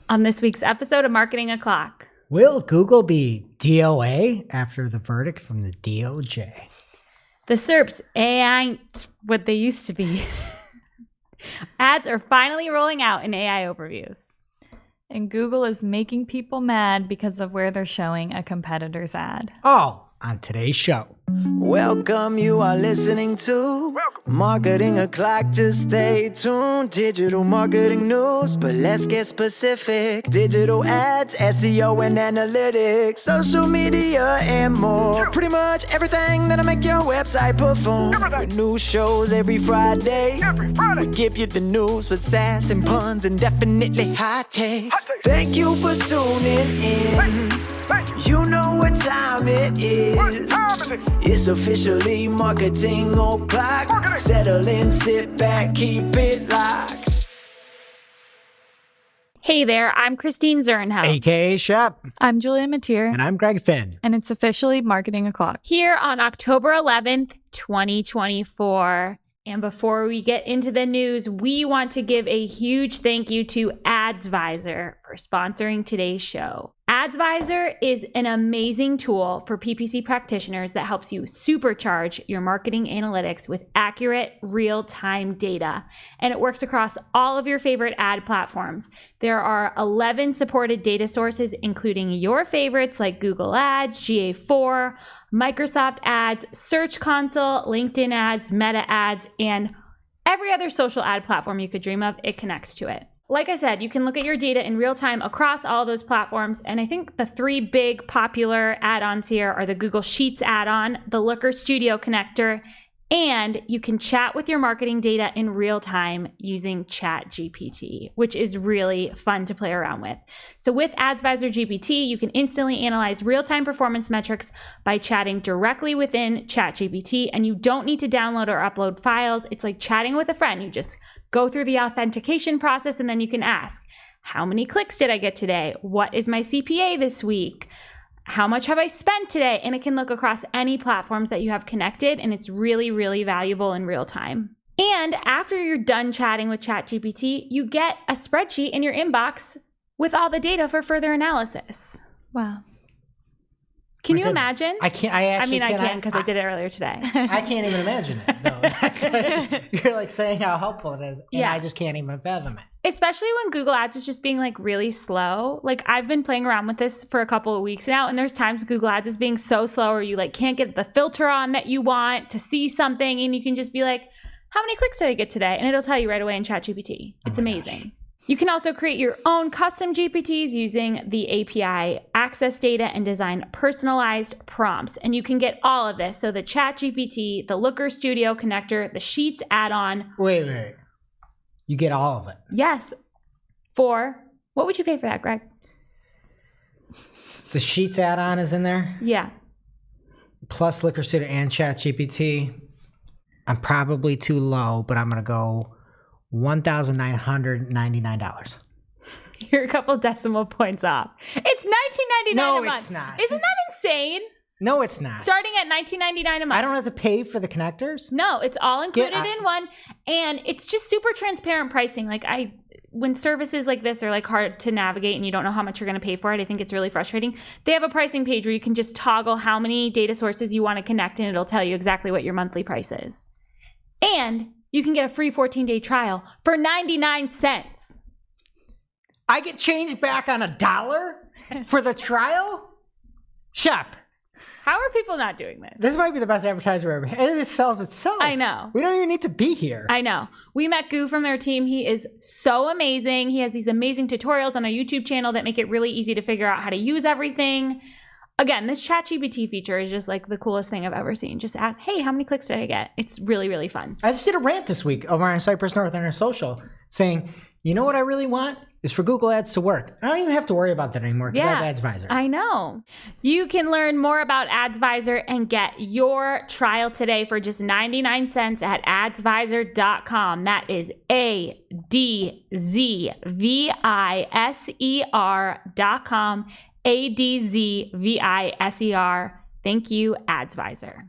On this week's episode of Marketing O'Clock. Will Google be DOA after the verdict from the DOJ? The SERPs ain't what they used to be. Ads are finally rolling out in AI overviews. And Google is making people mad because of where they're showing a competitor's ad. All on today's show. Welcome, you are listening to Marketing O'Clock. Just stay tuned. Digital marketing news, but let's get specific. Digital ads, SEO and analytics, social media and more. Pretty much everything that'll make your website perform. With new shows every Friday. We give you the news with sass and puns and definitely hot takes. Thank you for tuning in. You know what time it is. It's officially Marketing O'Clock. Settle in, sit back, keep it locked. Hey there, I'm Christine Zernhout. AKA Shep. I'm Julia Mateer. And I'm Greg Finn. And it's officially Marketing O'Clock. Here on October 11th, 2024. And before we get into the news, we want to give a huge thank you to AdsVisor for sponsoring today's show. AdsVisor is an amazing tool for PPC practitioners that helps you supercharge your marketing analytics with accurate, real-time data. And it works across all of your favorite ad platforms. There are 11 supported data sources, including your favorites like Google Ads, GA4, Microsoft Ads, Search Console, LinkedIn Ads, Meta Ads, and every other social ad platform you could dream of. It connects to it. Like I said, you can look at your data in real time across all those platforms. And I think the three big popular add-ons here are the Google Sheets add-on, the Looker Studio connector, and you can chat with your marketing data in real time using ChatGPT, which is really fun to play around with. So with AdsVisor GPT, you can instantly analyze real-time performance metrics by chatting directly within ChatGPT, and you don't need to download or upload files. It's like chatting with a friend. You just go through the authentication process, and then you can ask, how many clicks did I get today? What is my CPA this week? How much have I spent today? And it can look across any platforms that you have connected, and it's really, really valuable in real time. And after you're done chatting with ChatGPT, you get a spreadsheet in your inbox with all the data for further analysis. Wow. Can you imagine? I can't. I can because I did it earlier today. I can't even imagine it. No, that's you're like saying how helpful it is, and Yeah. I just can't even fathom it. Especially when Google Ads is just being like really slow. Like I've been playing around with this for a couple of weeks now, and there's times Google Ads is being so slow or you like can't get the filter on that you want to see something, and you can just be like, how many clicks did I get today? And it'll tell you right away in ChatGPT. It's amazing. Gosh. You can also create your own custom GPTs using the API, access data, and design personalized prompts. And you can get all of this. So the ChatGPT, the Looker Studio connector, the Sheets add-on. Wait. You get all of it? Yes. What would you pay for that, Greg? The Sheets add-on is in there? Yeah. Plus Looker Studio and ChatGPT. I'm probably too low, but I'm going to go $1,999. You're a couple decimal points off. It's $19.99 a month. No, it's not. Isn't that insane? No, it's not. Starting at $19.99 a month. I don't have to pay for the connectors? No, it's all included in one. And it's just super transparent pricing. Like when services like this are like hard to navigate and you don't know how much you're going to pay for it, I think it's really frustrating. They have a pricing page where you can just toggle how many data sources you want to connect, and it'll tell you exactly what your monthly price is. And you can get a free 14-day trial for 99 cents. I get changed back on $1 for the trial? Shep. How are people not doing this? This might be the best advertiser ever. And it sells itself. I know. We don't even need to be here. I know. We met Goo from their team. He is so amazing. He has these amazing tutorials on a YouTube channel that make it really easy to figure out how to use everything. Again, this ChatGPT feature is just like the coolest thing I've ever seen. Just ask, hey, how many clicks did I get? It's really, really fun. I just did a rant this week over on Cypress North and our social saying, you know what I really want is for Google Ads to work. I don't even have to worry about that anymore because I have AdsVisor. I know. You can learn more about AdsVisor and get your trial today for just 99 cents at adsvisor.com. That is ADZVISER.com. ADZVISER. Thank you, AdsVisor. All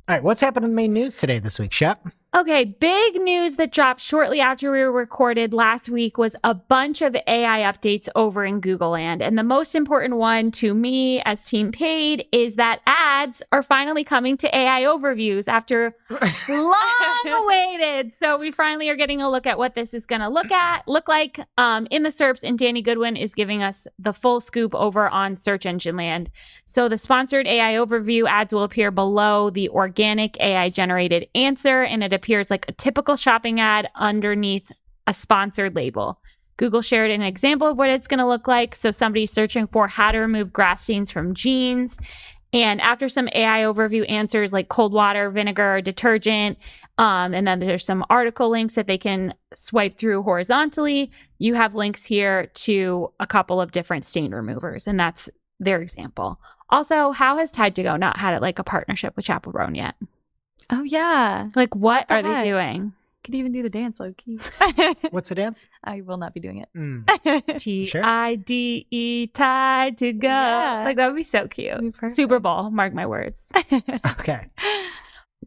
right, what's happened in the main news today this week, Shep? Okay, big news that dropped shortly after we recorded last week was a bunch of AI updates over in Google Land. And the most important one to me as Team Paid is that ads are finally coming to AI overviews after long awaited. So we finally are getting a look at what this is going to look like in the SERPs, and Danny Goodwin is giving us the full scoop over on Search Engine Land. So the sponsored AI overview ads will appear below the organic AI generated answer, and it appears like a typical shopping ad underneath a sponsored label. Google shared an example of what it's going to look like. So somebody's searching for how to remove grass stains from jeans. And after some AI overview answers like cold water, vinegar, detergent, and then there's some article links that they can swipe through horizontally, you have links here to a couple of different stain removers. And that's their example. Also, how has Tide to Go not had like a partnership with Chaperone yet? Oh, yeah. Like, what are heck? they doing? Could even do the dance, low-key. What's the dance? I will not be doing it. Tide, Tide to Go. Yeah. Like, that would be so cute. Be perfect. Super Bowl, mark my words. Okay.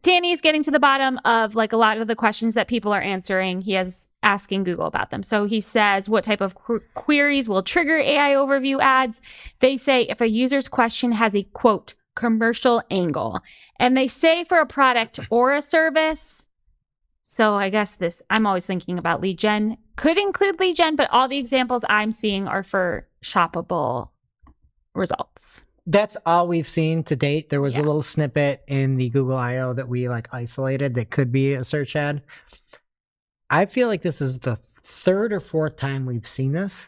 Danny's getting to the bottom of like a lot of the questions that people are answering. He is asking Google about them. So he says, what type of queries will trigger AI overview ads? They say if a user's question has a, quote, commercial angle. And they say for a product or a service. So I guess this, I'm always thinking about lead gen. Could include lead gen, but all the examples I'm seeing are for shoppable results. That's all we've seen to date. There was a little snippet in the Google I/O that we like isolated that could be a search ad. I feel like this is the third or fourth time we've seen this.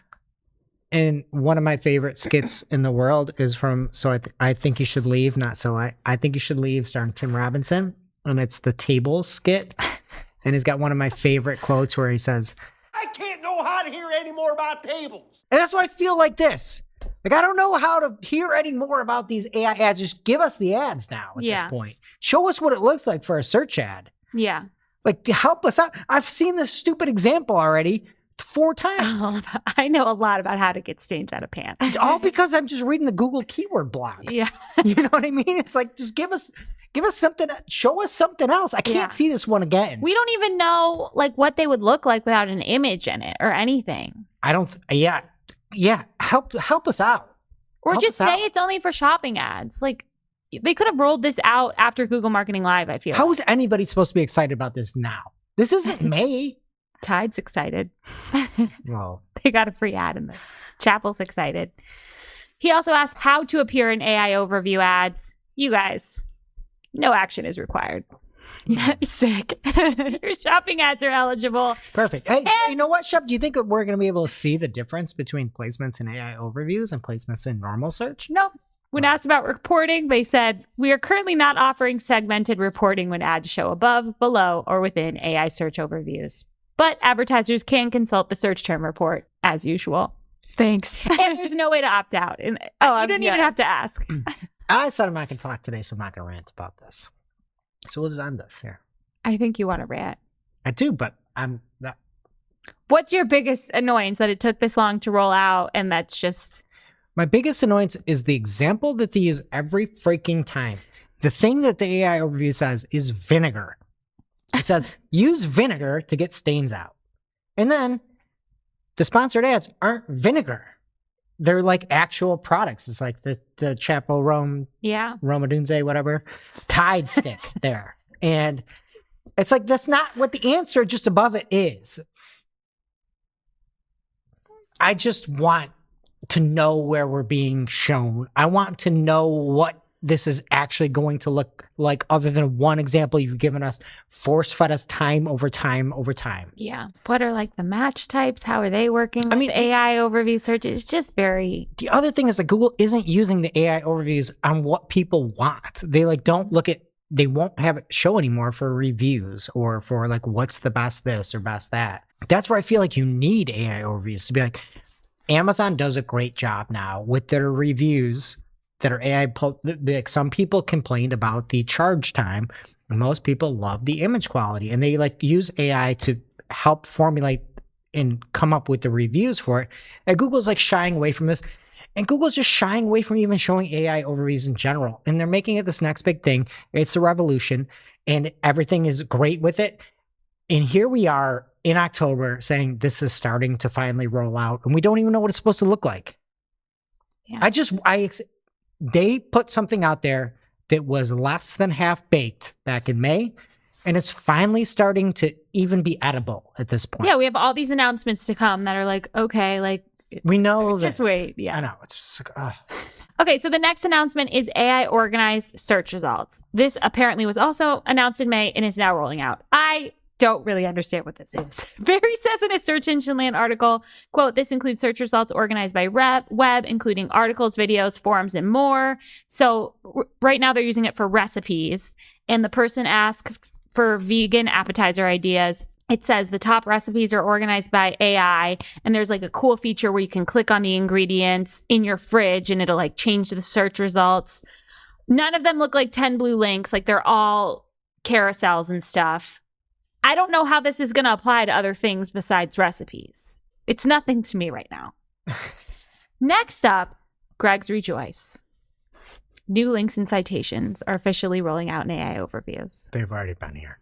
And one of my favorite skits in the world is from I Think You Should Leave, not So I Think You Should Leave, starring Tim Robinson. And it's the table skit. And he's got one of my favorite quotes where he says, I can't know how to hear any more about tables. and that's why I feel like this. Like, I don't know how to hear any more about these AI ads. Just give us the ads now at this point. Show us what it looks like for a search ad. Yeah. Like, help us out. I've seen this stupid example already 4 times. I know a lot about how to get stains out of pants. All because I'm just reading the Google keyword block. Yeah. You know what I mean? It's like, just give us something, show us something else. I can't see this one again. We don't even know like what they would look like without an image in it or anything. I don't, help us out. Or Help just us say out. it's only for shopping ads. Like, they could have rolled this out after Google Marketing Live, I feel. How is anybody supposed to be excited about this now? This isn't May. Tide's excited. Well, They got a free ad in this. Chapel's excited. He also asked how to appear in AI overview ads. You guys, no action is required. Sick. Your shopping ads are eligible. perfect. Hey, you know what, Shep? Do you think that we're going to be able to see the difference between placements in AI overviews and placements in normal search? Nope. When asked about reporting, they said, we are currently not offering segmented reporting when ads show above, below, or within AI search overviews. But advertisers can consult the search term report as usual. Thanks. And there's no way to opt out. And you don't even have to ask. I said I'm not going to talk today, so I'm not going to rant about this. So we'll just end this here. I think you want to rant. I do, but I'm not. What's your biggest annoyance that it took this long to roll out and that's just... My biggest annoyance is the example that they use every freaking time. The thing that the AI overview says is vinegar. It says, use vinegar to get stains out. And then the sponsored ads aren't vinegar. They're like actual products. It's like the Chapo Rome, Romadunze, whatever, Tide stick there. And it's like, that's not what the answer just above it is. I just want to know where we're being shown. I want to know what this is actually going to look like, other than one example you've given us, force-fed us time over time over time. Yeah. What are like the match types? How are they working with AI overview search? It's just very... The other thing is that Google isn't using the AI overviews on what people want. They like don't look at, they won't have it show anymore for reviews or for like what's the best this or best that. That's where I feel like you need AI overviews to be like, Amazon does a great job now with their reviews that are AI. Like some people complained about the charge time, and most people love the image quality, and they like use AI to help formulate and come up with the reviews for it. And Google's like shying away from this, and Google's just shying away from even showing AI overviews in general. And they're making it this next big thing. It's a revolution, and everything is great with it. And here we are in October saying this is starting to finally roll out, and we don't even know what it's supposed to look like. Yeah. They put something out there that was less than half baked back in May, and it's finally starting to even be edible at this point. Yeah, we have all these announcements to come that are like, okay, like We know just this. wait. Yeah. I know. It's just like, ugh. Okay, so the next announcement is AI organized search results. This apparently was also announced in May and is now rolling out. I don't really understand what this is. Barry says in a Search Engine Land article, quote, this includes search results organized by web, including articles, videos, forums, and more. So right now they're using it for recipes. And the person asked for vegan appetizer ideas. It says the top recipes are organized by AI, and there's like a cool feature where you can click on the ingredients in your fridge and it'll like change the search results. None of them look like 10 blue links. Like they're all carousels and stuff. I don't know how this is going to apply to other things besides recipes. It's nothing to me right now. Next up, Greg's Rejoice. New links and citations are officially rolling out in AI overviews. They've already been here.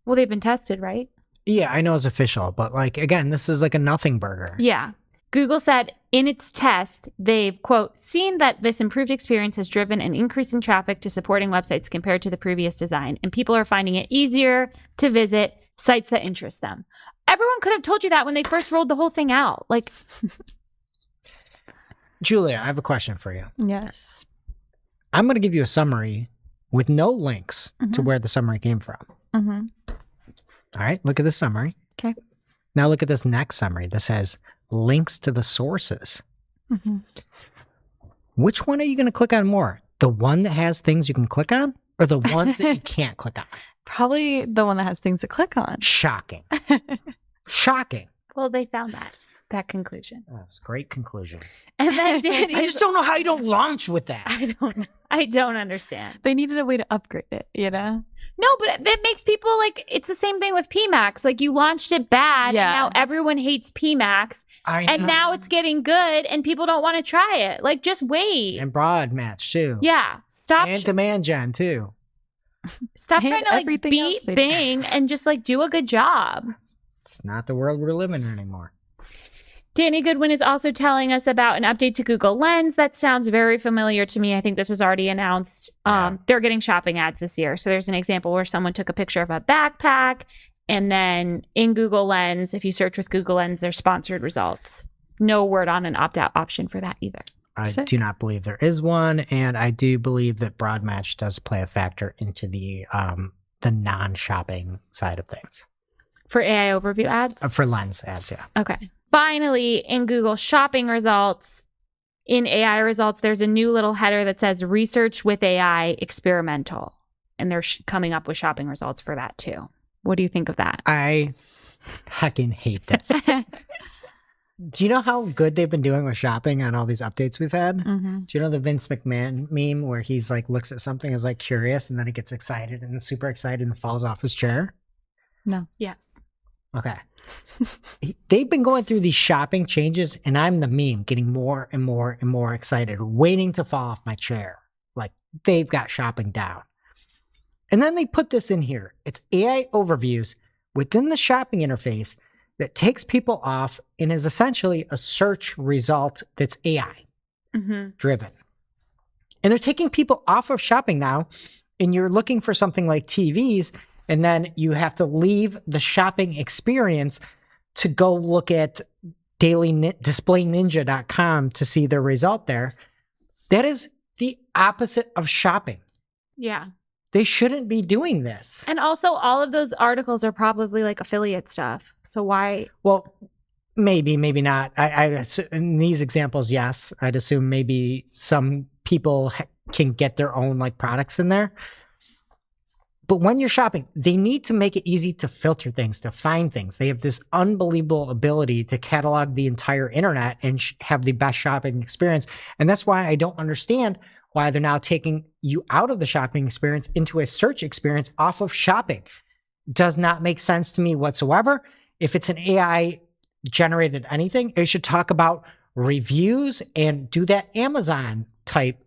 Well, they've been tested, right? Yeah, I know it's official, but like, again, this is like a nothing burger. Yeah. Google said in its test, they've, quote, seen that this improved experience has driven an increase in traffic to supporting websites compared to the previous design, and people are finding it easier to visit sites that interest them. Everyone could have told you that when they first rolled the whole thing out. Like, Julia, I have a question for you. Yes. I'm going to give you a summary with no links to where the summary came from. Mm-hmm. All right, look at this summary. Okay. Now look at this next summary. This has links to the sources. Mm-hmm. Which one are you going to click on more? The one that has things you can click on, or the ones that you can't click on? Probably the one that has things to click on. Shocking. Shocking. well, they found that conclusion. That's a great conclusion. And then Danny, I just don't know how you don't launch with that. I don't understand. They needed a way to upgrade it, you know? No, but that makes people like, it's the same thing with PMAX. Like you launched it bad Yeah. and now everyone hates PMAX I know. and now it's getting good and people don't want to try it. Like just wait. And broad match too. Yeah. Stop And demand gen too. stop And trying to like everything else beat they do. Bing and just like do a good job. It's not the world we're living in anymore. Danny Goodwin is also telling us about an update to Google Lens. That sounds very familiar to me. I think this was already announced. They're getting shopping ads this year. So there's an example where someone took a picture of a backpack, and then in Google Lens, if you search with Google Lens, there's sponsored results. No word on an opt-out option for that either. I Sick. do not believe there is one, and I do believe that broad match does play a factor into the non-shopping side of things. For AI overview ads? For lens ads, yeah. Okay. Finally, in Google shopping results, in AI results, there's a new little header that says research with AI experimental. And they're coming up with shopping results for that too. What do you think of that? I heckin' hate this. Do you know how good they've been doing with shopping on all these updates we've had? Mm-hmm. Do you know the Vince McMahon meme where he's like looks at something, is like curious, and then he gets excited and super excited and falls off his chair? No. Yes. Okay. They've been going through these shopping changes, and I'm the meme getting more and more and more excited, waiting to fall off my chair. Like they've got shopping down. And then they put this in here. It's AI overviews within the shopping interface that takes people off and is essentially a search result that's AI driven. And they're taking people off of shopping now, and you're looking for something like TVs, and then you have to leave the shopping experience to go look at DailyDisplayNinja.com to see the result there. That is the opposite of shopping. Yeah. They shouldn't be doing this. And also, all of those articles are probably like affiliate stuff. So why? Well, maybe, maybe not. In these examples, yes. I'd assume maybe some people can get their own like products in there. But when you're shopping, they need to make it easy to filter things, to find things. They have this unbelievable ability to catalog the entire internet and have the best shopping experience. And that's why I don't understand why they're now taking you out of the shopping experience into a search experience off of shopping. Does not make sense to me whatsoever. If it's an AI generated anything, it should talk about reviews and do that Amazon type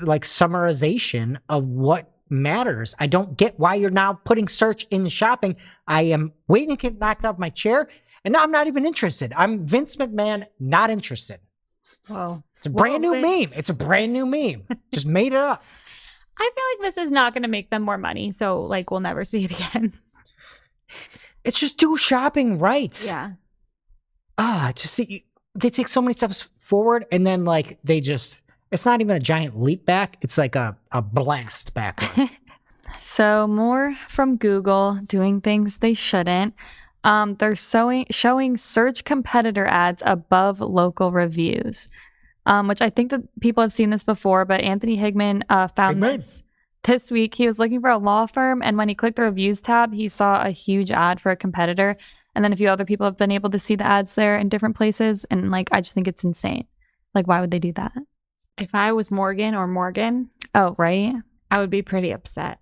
like summarization of what matters. I don't get why you're now putting search in shopping. I am waiting to get knocked off my chair, and now I'm not even interested. I'm Vince McMahon, not interested. Whoa. It's a brand new Vince. meme. It's a brand new meme. Just made it up. I feel like this is not going to make them more money, so like we'll never see it again. It's just do shopping right. Yeah. Just see, they take so many steps forward, and then like it's not even a giant leap back. It's like a blast backward. So more from Google doing things they shouldn't. They're showing search competitor ads above local reviews, which I think that people have seen this before, but Anthony Higman found this week. He was looking for a law firm, and when he clicked the reviews tab, he saw a huge ad for a competitor. And then a few other people have been able to see the ads there in different places. And like, I just think it's insane. Like, why would they do that? If I was Morgan, Oh, right. I would be pretty upset.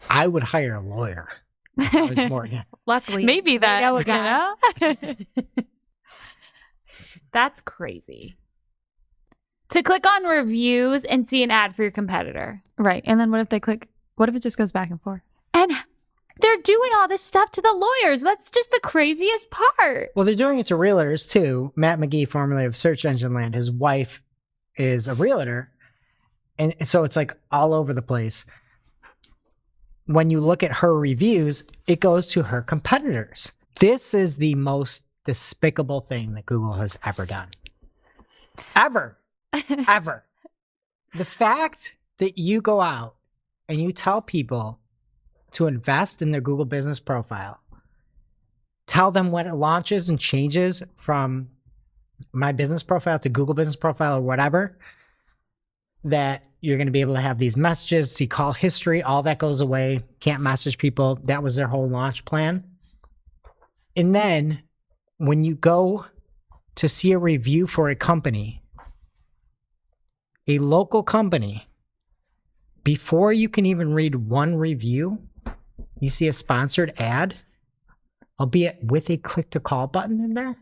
I would hire a lawyer. If I was Morgan. Luckily, Maybe that. know a guy. That's crazy. To click on reviews and see an ad for your competitor. Right. And then what if it just goes back and forth? And they're doing all this stuff to the lawyers. That's just the craziest part. Well, they're doing it to realtors too. Matt McGee, formerly of Search Engine Land, his wife is a realtor. And so it's like all over the place. When you look at her reviews, it goes to her competitors. This is the most despicable thing that Google has ever done. Ever. Ever. The fact that you go out and you tell people to invest in their Google business profile, tell them when it launches and changes from my business profile to Google business profile or whatever, that you're going to be able to have these messages, see call history, all that goes away. Can't message people. That was their whole launch plan. And then when you go to see a review for a company, a local company, before you can even read one review, you see a sponsored ad, albeit with a click to call button in there.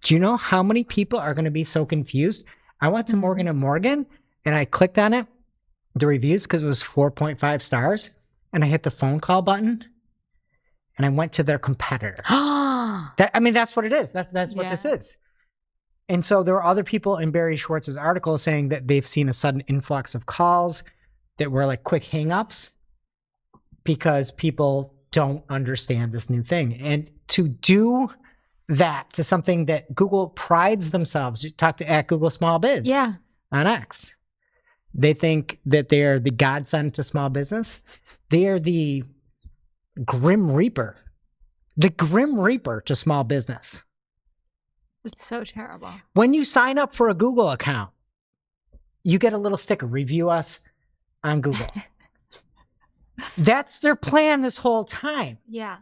Do you know how many people are going to be so confused? I went to Morgan & Morgan and I clicked on it, the reviews, because it was 4.5 stars, and I hit the phone call button and I went to their competitor. That's what it is. That's what this is. And so there were other people in Barry Schwartz's article saying that they've seen a sudden influx of calls that were like quick hangups because people don't understand this new thing. And to do that to something that Google prides themselves, you talk to @Google Small Biz on X. They think that they are the godsend to small business. They are the Grim Reaper to small business. It's so terrible. When you sign up for a Google account, you get a little sticker, review us on Google. That's their plan this whole time. Yeah.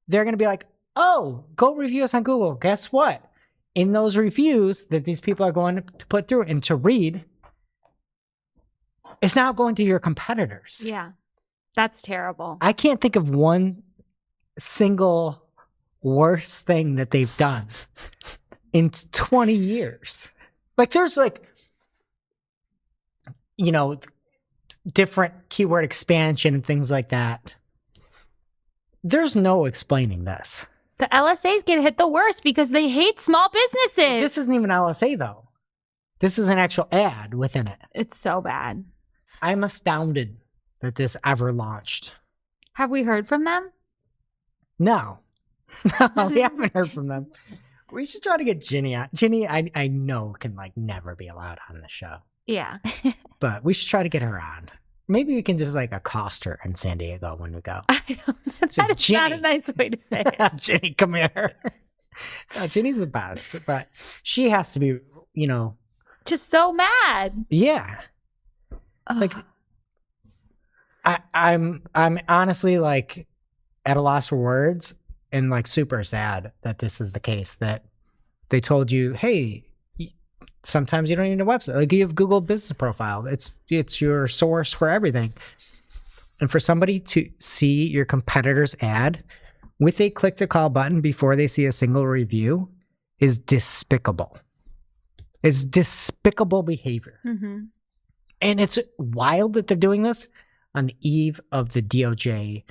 They're going to be like, oh, go review us on Google. Guess what? In those reviews that these people are going to put through and to read, it's now going to your competitors. Yeah. That's terrible. I can't think of one single worst thing that they've done in 20 years. Like there's different keyword expansion and things like that. There's no explaining this. The LSAs get hit the worst because they hate small businesses. This isn't even LSA though. This is an actual ad within it. It's so bad. I'm astounded that this ever launched. Have we heard from them? No. No, we haven't heard from them. We should try to get Ginny on. Ginny, I know can never be allowed on the show. Yeah. But we should try to get her on. Maybe we can just accost her in San Diego when we go. That is not a nice way to say it. Ginny, come here. No, Ginny's the best, but she has to be, just so mad. Yeah. I'm honestly at a loss for words and super sad that this is the case, that they told you, hey, sometimes you don't need a website. You have Google business profile. It's your source for everything. And for somebody to see your competitor's ad with a click to call button before they see a single review is despicable. It's despicable behavior. Mm-hmm. And it's wild that they're doing this on the eve of the DOJ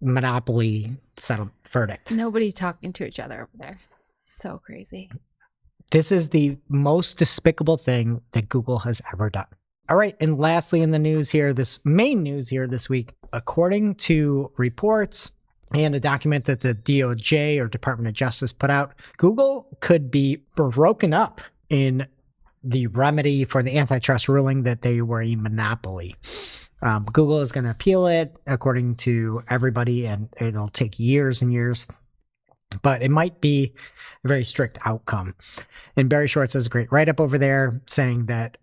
monopoly settlement verdict. Nobody talking to each other over there. So crazy. This is the most despicable thing that Google has ever done. All right, and lastly in the news here, this main news here this week, according to reports and a document that the DOJ or Department of Justice put out, Google could be broken up in the remedy for the antitrust ruling that they were a monopoly. Google is going to appeal it according to everybody, and it'll take years and years, but it might be a very strict outcome. And Barry Schwartz has a great write-up over there saying that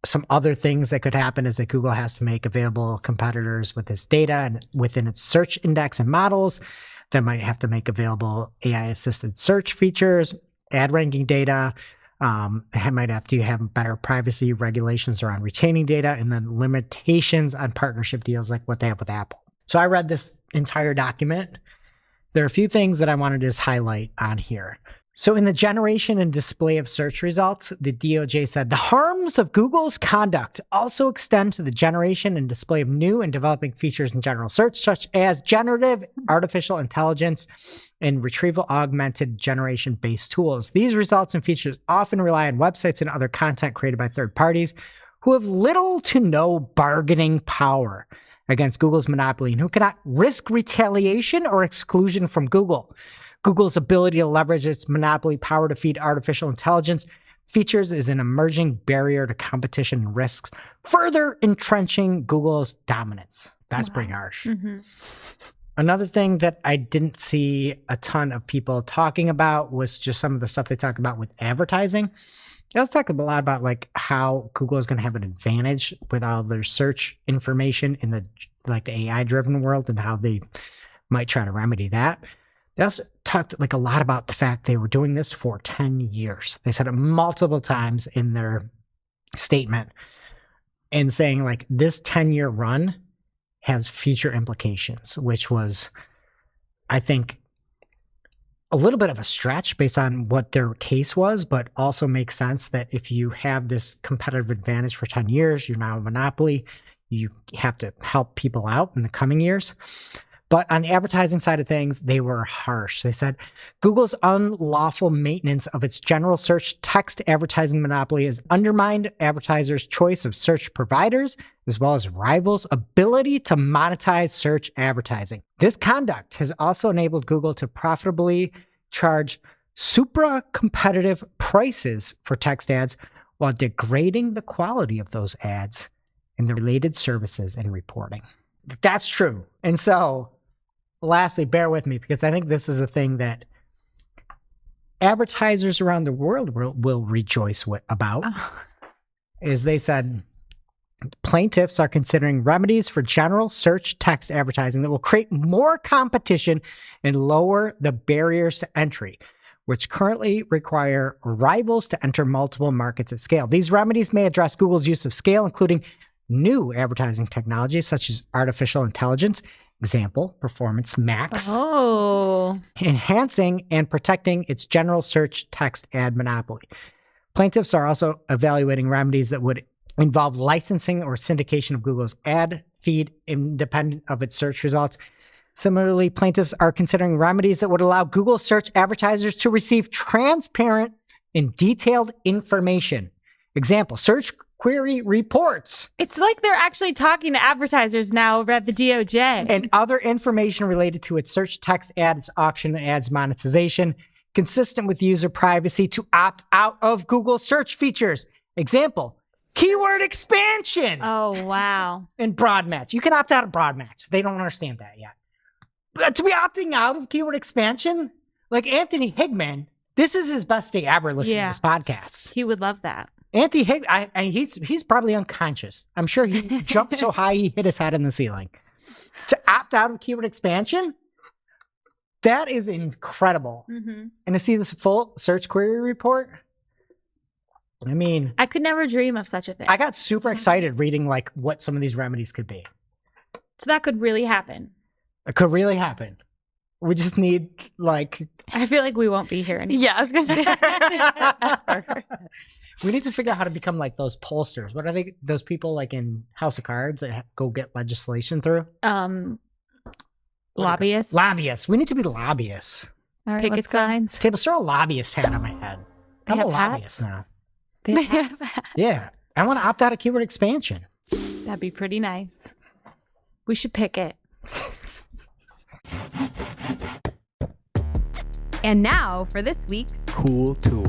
some other things that could happen is that Google has to make available competitors with this data and within its search index and models. They might have to make available AI-assisted search features, ad ranking data. Might have to have better privacy regulations around retaining data, and then limitations on partnership deals like what they have with Apple. So I read this entire document. There are a few things that I wanted to just highlight on here. So in the generation and display of search results, the DOJ said the harms of Google's conduct also extend to the generation and display of new and developing features in general search, such as generative artificial intelligence and retrieval augmented generation-based tools. These results and features often rely on websites and other content created by third parties who have little to no bargaining power against Google's monopoly and who cannot risk retaliation or exclusion from Google. Google's ability to leverage its monopoly power to feed artificial intelligence features is an emerging barrier to competition and risks, further entrenching Google's dominance. That's pretty harsh. Mm-hmm. Another thing that I didn't see a ton of people talking about was just some of the stuff they talked about with advertising. They also talked a lot about like how Google is going to have an advantage with all their search information in the AI-driven world and how they might try to remedy that. They also talked like a lot about the fact they were doing this for 10 years. They said it multiple times in their statement and saying like this 10-year run has future implications, which was, I think, a little bit of a stretch based on what their case was, but also makes sense that if you have this competitive advantage for 10 years, you're now a monopoly, you have to help people out in the coming years. But on the advertising side of things, they were harsh. They said Google's unlawful maintenance of its general search text advertising monopoly has undermined advertisers' choice of search providers, as well as rivals' ability to monetize search advertising. This conduct has also enabled Google to profitably charge supra-competitive prices for text ads while degrading the quality of those ads and the related services and reporting. That's true. And so, lastly, bear with me because I think this is a thing that advertisers around the world will rejoice about. Is they said plaintiffs are considering remedies for general search text advertising that will create more competition and lower the barriers to entry, which currently require rivals to enter multiple markets at scale. These remedies may address Google's use of scale, including new advertising technologies such as artificial intelligence, example, Performance Max, enhancing and protecting its general search text ad monopoly. Plaintiffs are also evaluating remedies that would involve licensing or syndication of Google's ad feed independent of its search results. Similarly, plaintiffs are considering remedies that would allow Google search advertisers to receive transparent and detailed information. Example, search query reports. It's like they're actually talking to advertisers now over at the DOJ. And other information related to its search text ads auction and ads monetization, consistent with user privacy to opt out of Google search features. Example, keyword expansion. Oh, wow. And broad match. You can opt out of broad match. They don't understand that yet. But to be opting out of keyword expansion, like Anthony Higman, this is his best day ever listening to this podcast. He would love that. Anthony Higman, he's probably unconscious. I'm sure he jumped so high he hit his head in the ceiling. To opt out of keyword expansion, that is incredible. Mm-hmm. And to see this full search query report, I mean, I could never dream of such a thing. I got super excited reading like what some of these remedies could be. So that could really happen. It could really happen. We just need like. I feel like we won't be here anymore. Yeah, I was gonna say. We need to figure out how to become like those pollsters. What are they? Those people like in House of Cards that go get legislation through? Lobbyists. Lobbyists. We need to be lobbyists. All right, Picket let's go. signs. Tables, throw a lobbyist hat on my head. They I'm a have lobbyist hats? now. They have Yeah. I want to opt out of keyword expansion. That'd be pretty nice. We should pick it. And now for this week's Cool tool.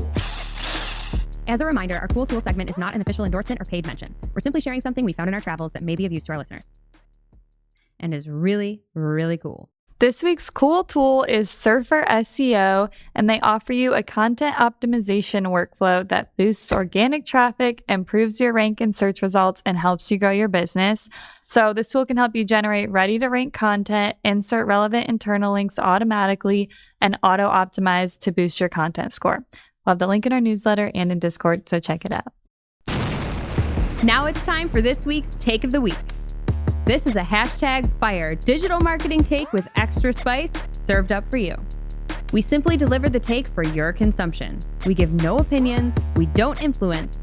As a reminder, our Cool Tool segment is not an official endorsement or paid mention. We're simply sharing something we found in our travels that may be of use to our listeners. And is really, really cool. This week's cool tool is Surfer SEO, and they offer you a content optimization workflow that boosts organic traffic, improves your rank and search results, and helps you grow your business. So this tool can help you generate ready-to-rank content, insert relevant internal links automatically, and auto-optimize to boost your content score. We'll have the link in our newsletter and in Discord, so check it out. Now it's time for this week's Take of the Week. This is a #fire digital marketing take with extra spice served up for you. We simply deliver the take for your consumption. We give no opinions. We don't influence.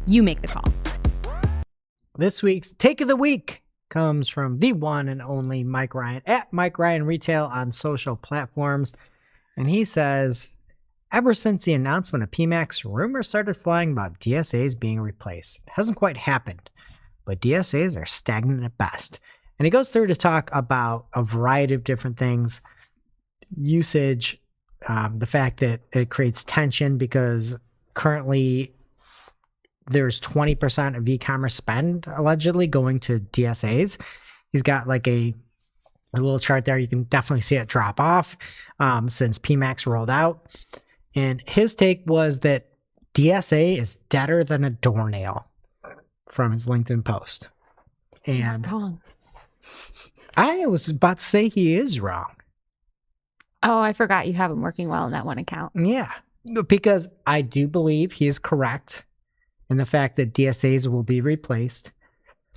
You make the call. This week's Take of the Week comes from the one and only Mike Ryan at Mike Ryan Retail on social platforms. And he says, ever since the announcement of PMAX, rumors started flying about DSAs being replaced. It hasn't quite happened, but DSAs are stagnant at best. And he goes through to talk about a variety of different things, usage, the fact that it creates tension because currently there's 20% of e-commerce spend allegedly going to DSAs. He's got like a little chart there. You can definitely see it drop off since PMAX rolled out. And his take was that DSA is deader than a doornail from his LinkedIn post. And Wrong. I was about to say he is wrong. Oh, I forgot you have him working well in that one account. Yeah, because I do believe he is correct in the fact that DSAs will be replaced,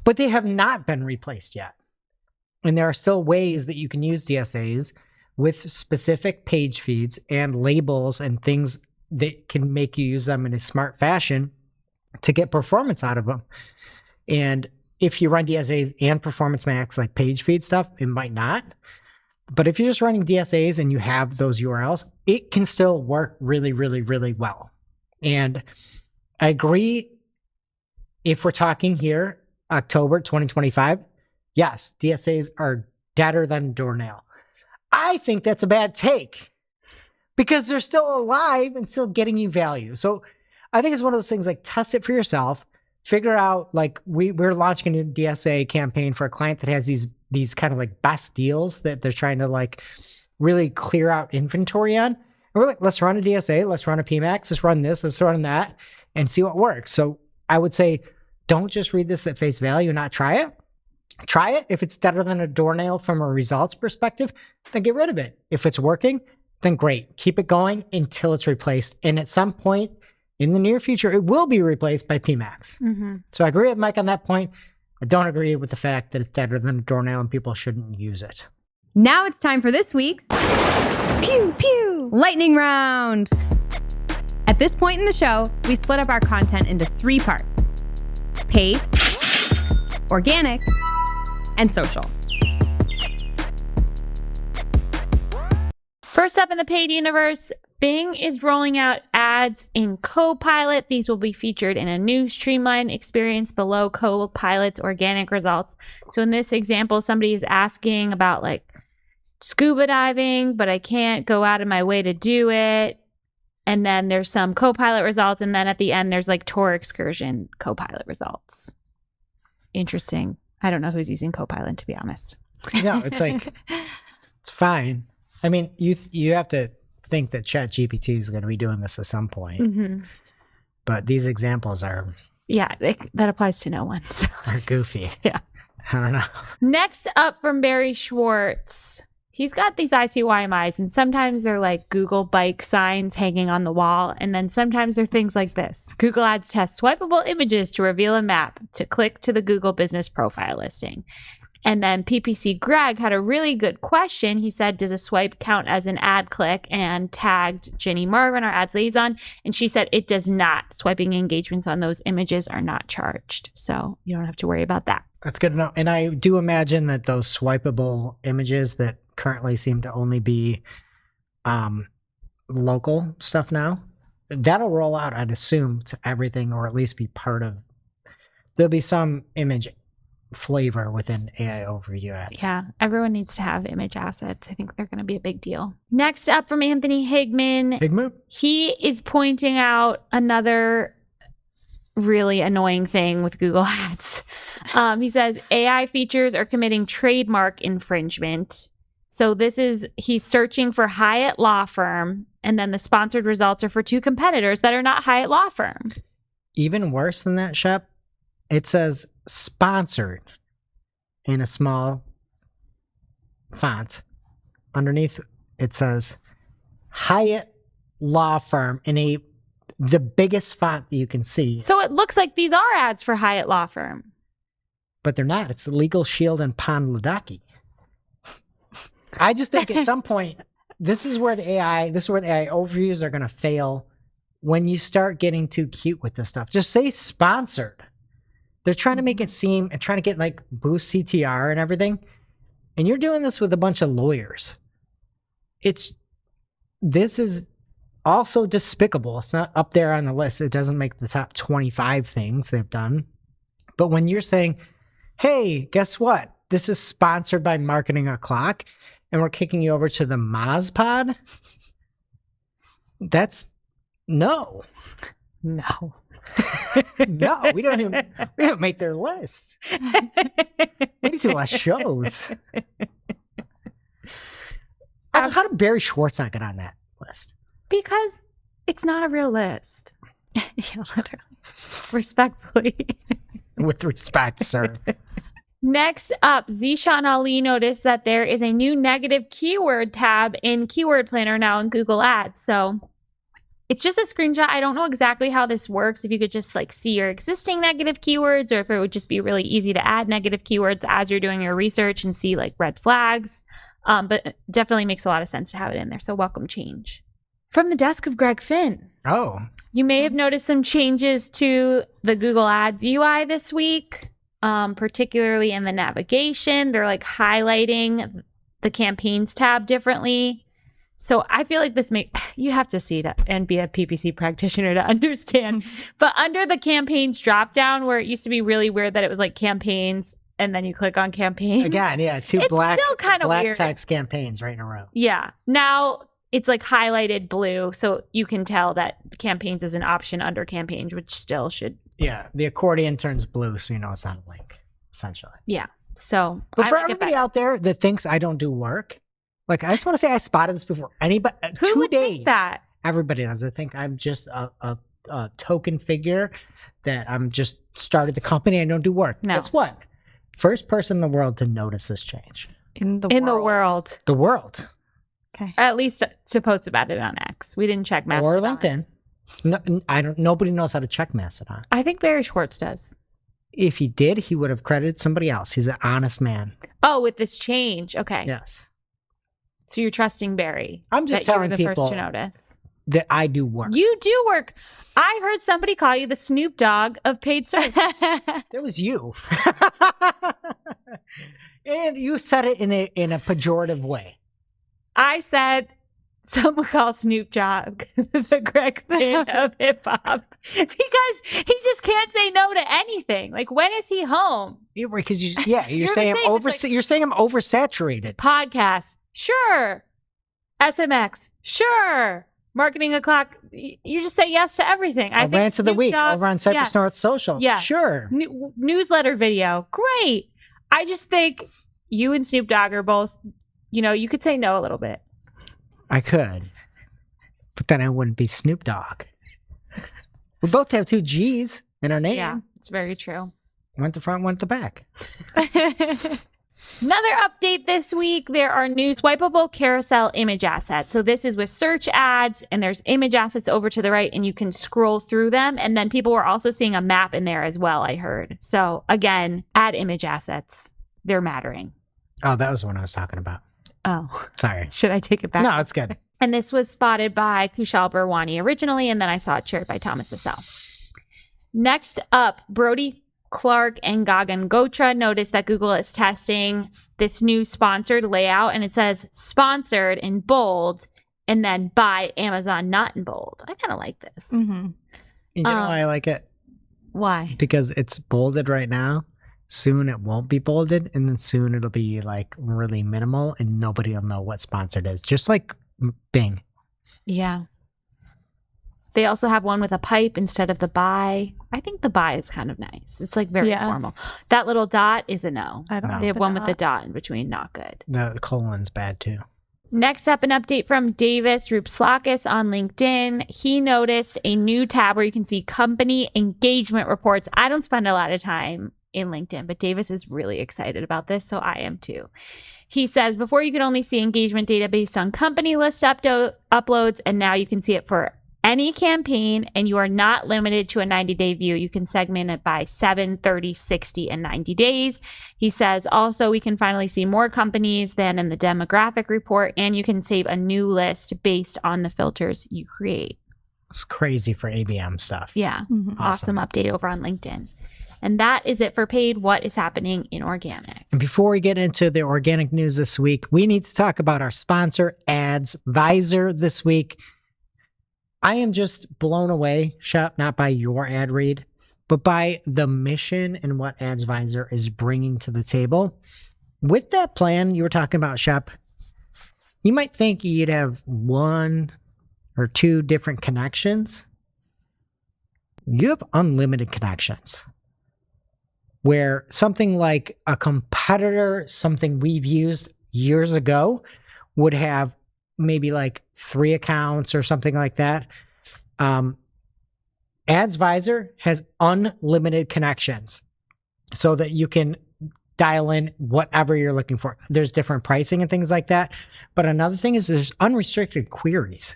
but they have not been replaced yet. And there are still ways that you can use DSAs with specific page feeds and labels and things that can make you use them in a smart fashion to get performance out of them. And if you run DSAs and Performance Max, like page feed stuff, it might not. But if you're just running DSAs and you have those URLs, it can still work really, really, really well. And I agree, if we're talking here, October 2025, yes, DSAs are deader than doornail. I think that's a bad take because they're still alive and still getting you value. So I think it's one of those things like test it for yourself, figure out like we're launching a new DSA campaign for a client that has these kind of like best deals that they're trying to like really clear out inventory on. And we're like, let's run a DSA, let's run a PMAX, let's run this, let's run that and see what works. So I would say, don't just read this at face value and not try it. Try it. If it's better than a doornail from a results perspective, then get rid of it. If it's working, then great. Keep it going until it's replaced. And at some point in the near future, it will be replaced by PMAX. Mm-hmm. So I agree with Mike on that point. I don't agree with the fact that it's better than a doornail and people shouldn't use it. Now it's time for this week's Pew, pew. lightning round. At this point in the show, we split up our content into 3 parts: paid, organic, and social. First up in the paid universe, Bing is rolling out ads in Copilot. These will be featured in a new streamlined experience below Copilot's organic results. So in this example, somebody is asking about like scuba diving, but I can't go out of my way to do it. And then there's some Copilot results. And then at the end, there's like tour excursion Copilot results. Interesting. I don't know who's using Copilot, to be honest. No, it's like, it's fine. I mean, you have to think that ChatGPT is going to be doing this at some point. Mm-hmm. But these examples are Yeah, that applies to no one. So. are goofy. Yeah. I don't know. Next up from Barry Schwartz. He's got these ICYMIs, and sometimes they're like Google bike signs hanging on the wall, and then sometimes they're things like this. Google Ads tests swipeable images to reveal a map to click to the Google business profile listing. And then PPC Greg had a really good question. He said, does a swipe count as an ad click? And tagged Jenny Marvin, our ads liaison. And she said it does not. Swiping engagements on those images are not charged. So you don't have to worry about that. That's good to know. And I do imagine that those swipeable images that currently seem to only be local stuff now, that'll roll out, I'd assume, to everything, or at least be part of. There'll be some image flavor within AI OverYou ads. Yeah, everyone needs to have image assets. I think they're going to be a big deal. Next up from Anthony Higman. He is pointing out another really annoying thing with Google Ads. He says AI features are committing trademark infringement. So he's searching for Hyatt Law Firm, and then the sponsored results are for two competitors that are not Hyatt Law Firm. Even worse than that, Shep, it says sponsored in a small font. Underneath it says Hyatt Law Firm in the biggest font that you can see. So it looks like these are ads for Hyatt Law Firm. But they're not. It's Legal Shield and Pond Ludaki. I just think at some point, this is where the AI overviews are going to fail when you start getting too cute with this stuff. Just say sponsored. They're trying to make it seem and trying to get like boost CTR and everything. And you're doing this with a bunch of lawyers. This is also despicable. It's not up there on the list. It doesn't make the top 25 things they've done. But when you're saying, hey, guess what? This is sponsored by Marketing O'Clock, and we're kicking you over to the Moz Pod. That's no. No, we don't make their list. We need to do less shows. Also, how did Barry Schwartz not get on that list? because it's not a real list. Yeah, literally. Respectfully. With respect, sir. Next up, Zishan Ali noticed that there is a new negative keyword tab in Keyword Planner now in Google Ads. So it's just a screenshot. I don't know exactly how this works. If you could just like see your existing negative keywords, or if it would just be really easy to add negative keywords as you're doing your research and see like red flags. But it definitely makes a lot of sense to have it in there. So welcome change. From the desk of Greg Finn. Oh. You may have noticed some changes to the Google Ads UI this week, particularly in the navigation. They're like highlighting the campaigns tab differently. So I feel like you have to see that and be a PPC practitioner to understand. But under the campaigns drop down, where it used to be really weird that it was like campaigns and then you click on campaigns. Again, yeah, two It's black still kind of black weird. text campaigns right in a row. Yeah. Now it's like highlighted blue, so you can tell that campaigns is an option under campaigns, which still should. Yeah, the accordion turns blue, so you know it's not a link, essentially. Yeah. So, But for I like it everybody better. out there that thinks I don't do work, like I just want to say I spotted this before. Anybody, Who 2 would days. think that? Everybody does. I think I'm just a token figure that I'm just started the company. I don't do work. No. Guess what? First person in the world to notice this change. In the world. The world. Okay. At least to post about it on X. We didn't check Mastodon. Or LinkedIn. No, nobody knows how to check Mastodon. I think Barry Schwartz does. If he did, he would have credited somebody else. He's an honest man. Oh, with this change. Okay. Yes. So you're trusting Barry. I'm just that you were telling the people first to notice. that I do work. You do work. I heard somebody call you the Snoop Dogg of paid search. That was you. And you said it in a pejorative way. I said someone call Snoop Dogg the Greg Finn of hip hop because he just can't say no to anything. Like, when is he home? Because you're You're saying the same. It's like- you're saying I'm oversaturated. Podcast, sure. SMX, sure. Marketing O'Clock, you just say yes to everything. I think Rant of the Snoop week Dogg- over on Cypress yes. North Social. Yes. Sure. Newsletter video, great. I just think you and Snoop Dogg are both, you could say no a little bit. I could, but then I wouldn't be Snoop Dogg. We both have 2 G's in our name. Yeah, it's very true. One to front, one to back. Another update this week, there are new swipeable carousel image assets. So this is with search ads, and there's image assets over to the right, and you can scroll through them. And then people were also seeing a map in there as well, I heard. So again, add image assets. they're mattering. Oh, that was the one I was talking about. Oh, Sorry. should I take it back? No, it's good. And this was spotted by Kushal Barwani originally, and then I saw it shared by Thomas Assel. Next up, Brody Clark and Gagan Gotra noticed that Google is testing this new sponsored layout, and it says sponsored in bold and then by Amazon not in bold. I kind of like this. Mm-hmm. You know why I like it? Why? Because it's bolded right now. Soon it won't be bolded, and then soon it'll be like really minimal, and nobody will know what sponsored is. Just like Bing. Yeah. They also have one with a pipe instead of the by. I think the by is kind of nice. It's like very formal. That little dot is a no. I don't know. They have one with the dot in between. Not good. The colon's bad too. Next up, an update from Davis Rupslakis on LinkedIn. He noticed a new tab where you can see company engagement reports. I don't spend a lot of time in LinkedIn, but Davis is really excited about this, so I am too. He says, before you could only see engagement data based on company list uploads, and now you can see it for any campaign, and you are not limited to a 90-day view. You can segment it by 7, 30, 60, and 90 days. He says also we can finally see more companies than in the demographic report, and you can save a new list based on the filters you create. It's crazy for ABM stuff. Yeah. Mm-hmm. Awesome update over on LinkedIn. And that is it for paid. What is happening in organic? And before we get into the organic news this week, we need to talk about our sponsor, AdsVisor, this week. I am just blown away, Shep, not by your ad read, but by the mission and what AdsVisor is bringing to the table. With that plan you were talking about, Shep, you might think you'd have 1 or 2 different connections. You have unlimited connections. Where something like a competitor, something we've used years ago, would have maybe like 3 accounts or something like that. AdsVisor has unlimited connections so that you can dial in whatever you're looking for. There's different pricing and things like that. But another thing is there's unrestricted queries.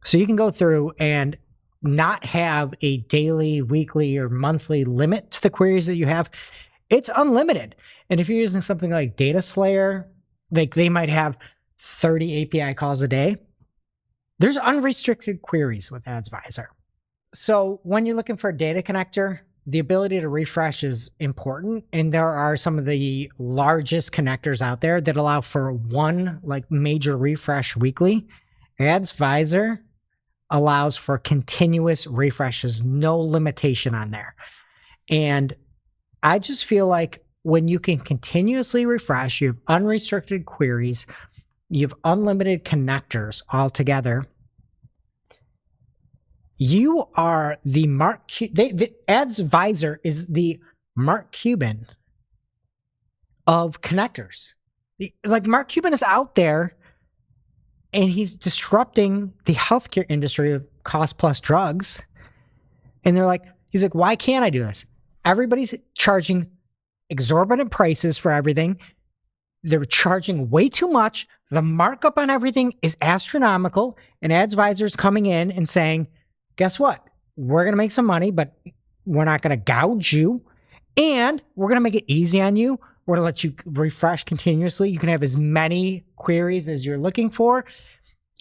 So you can go through and not have a daily, weekly, or monthly limit to the queries that you have. It's unlimited. And if you're using something like Data Slayer, like they might have 30 API calls a day. There's unrestricted queries with AdsVisor. So when you're looking for a data connector, the ability to refresh is important. And there are some of the largest connectors out there that allow for one like major refresh weekly. AdsVisor allows for continuous refreshes, no limitation on there. And I just feel like when you can continuously refresh, you have unrestricted queries, you have unlimited connectors all together. You are the AdsVisor is the Mark Cuban of connectors. Like Mark Cuban is out there and he's disrupting the healthcare industry of cost plus drugs. And he's like, why can't I do this? Everybody's charging exorbitant prices for everything. They're charging way too much. The markup on everything is astronomical. And AdsVisor is coming in and saying, guess what? We're going to make some money, but we're not going to gouge you. And we're going to make it easy on you. We're going to let you refresh continuously. You can have as many queries as you're looking for.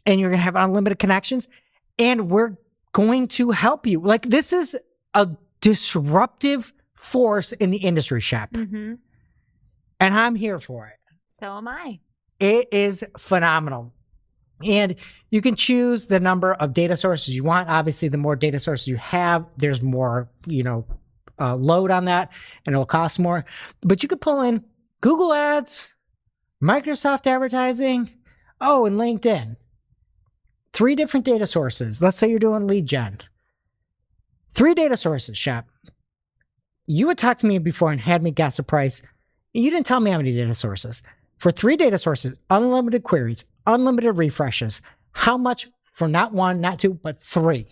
And you're going to have unlimited connections. And we're going to help you. Like, this is a disruptive force in the industry, Shep. Mm-hmm. And I'm here for it. So am I. It is phenomenal. And you can choose the number of data sources you want. Obviously, the more data sources you have, there's more, load on that, and it'll cost more. But you could pull in Google Ads, Microsoft Advertising, and LinkedIn. 3 different data sources. Let's say you're doing lead gen. 3 data sources, Shep. You would talk to me before and had me guess a price. You didn't tell me how many data sources. For 3 data sources, unlimited queries, unlimited refreshes, how much for not 1, not 2, but 3?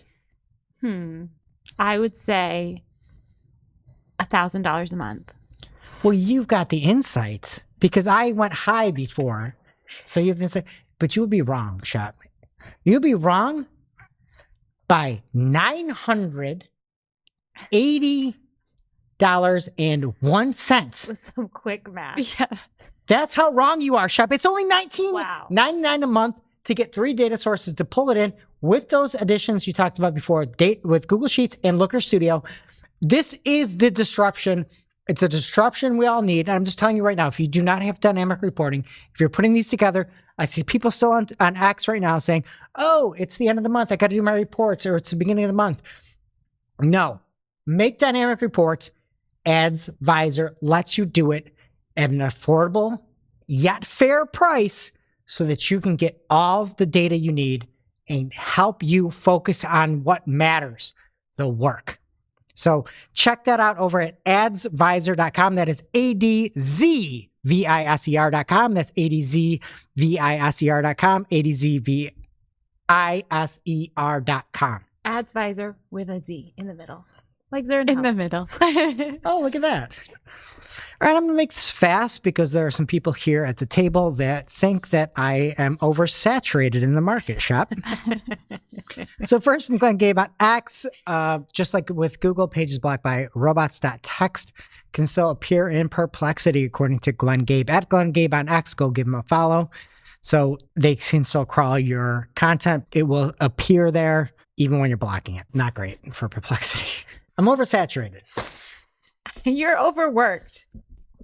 I would say $1,000 a month. Well, you've got the insight because I went high before. So you have the insight, but you would be wrong, Shep. You'd be wrong by $980 $8.01. With some quick math. Yeah. That's how wrong you are, Shop. It's only Wow. $19.99 a month to get 3 data sources to pull it in with those additions you talked about before, with Google Sheets and Looker Studio. This is the disruption. It's a disruption we all need. And I'm just telling you right now, if you do not have dynamic reporting, if you're putting these together, I see people still on X right now saying, oh, it's the end of the month, I got to do my reports, or it's the beginning of the month. No, make dynamic reports. AdsVisor lets you do it at an affordable yet fair price so that you can get all the data you need and help you focus on what matters, the work. So check that out over at adsvisor.com. That is ADZVISER.com. That's ADZVISER.com. ADZVISER.com. AdsVisor with a Z in the middle. Like Zern In the middle. Oh, look at that. All right, I'm going to make this fast because there are some people here at the table that think that I am oversaturated in the market, Shop. So first from Glenn Gabe on X, just like with Google, pages blocked by robots.txt can still appear in perplexity, according to Glenn Gabe. At Glenn Gabe on X, go give him a follow. So they can still crawl your content. It will appear there even when you're blocking it. Not great for perplexity. I'm oversaturated. You're overworked.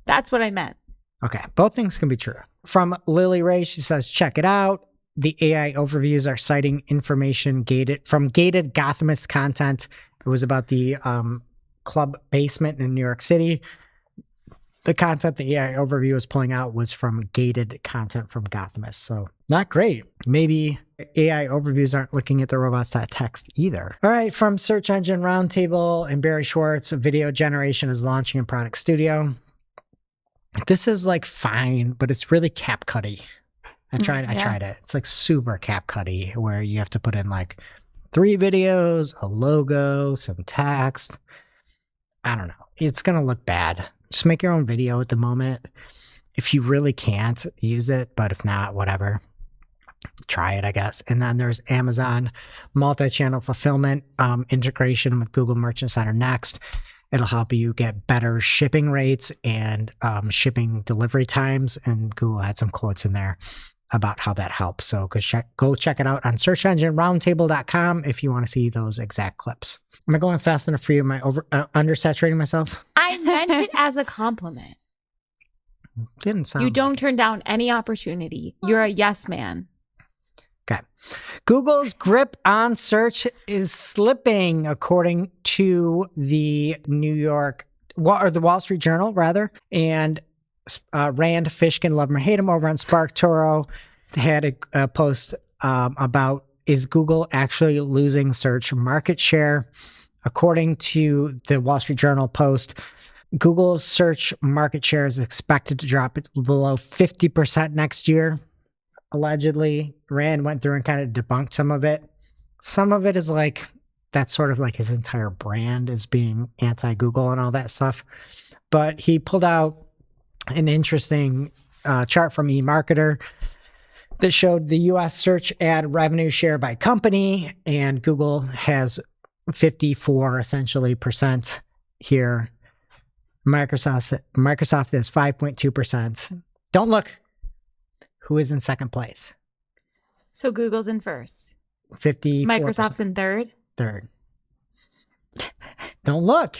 That's what I meant. Okay, both things can be true. From Lily Ray, she says, check it out. The AI overviews are citing information from gated Gothamist content. It was about the club basement in New York City. The content the AI overview is pulling out was from gated content from Gothamist. So not great. Maybe AI overviews aren't looking at the robots.txt either. All right, from Search Engine Roundtable and Barry Schwartz, video generation is launching in Product Studio. This is like fine, but it's really CapCutty. I tried it. It's like super CapCutty, where you have to put in like 3 videos, a logo, some text. I don't know. It's going to look bad. Just make your own video at the moment. If you really can't, use it. But if not, whatever. Try it, I guess. And then there's Amazon multi-channel fulfillment integration with Google Merchant Center next. It'll help you get better shipping rates and shipping delivery times. And Google had some quotes in there about how that helps. So go check it out on searchengineroundtable.com if you want to see those exact clips. Am I going fast enough for you? Am I undersaturating myself? I meant it as a compliment. Didn't sound You don't like turn down any opportunity. You're a yes man. Okay. Google's grip on search is slipping, according to the the Wall Street Journal, rather. And Rand Fishkin, love him or hate him, over on Spark Toro had a post about, is Google actually losing search market share? According to the Wall Street Journal post, Google's search market share is expected to drop below 50% next year. Allegedly, Rand went through and kind of debunked some of it. Some of it is like, that's sort of like his entire brand is being anti-Google and all that stuff. But he pulled out an interesting chart from eMarketer that showed the U.S. search ad revenue share by company, and Google has 54 essentially percent here. Microsoft is 5.2%. Don't look. Who is in second place? So Google's in first. 54%. Microsoft's in third. Third. Don't look.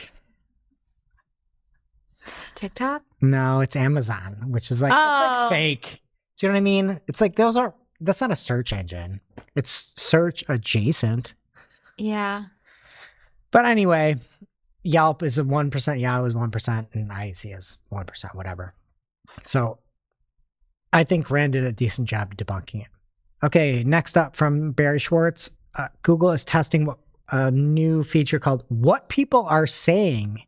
TikTok? No, it's Amazon, which is like, it's like fake. Do you know what I mean? It's like that's not a search engine. It's search adjacent. Yeah. But anyway, Yelp is a 1%, Yahoo is 1%, and IAC is 1%, whatever. So I think Rand did a decent job debunking it. Okay, next up from Barry Schwartz, Google is testing a new feature called What People Are Saying.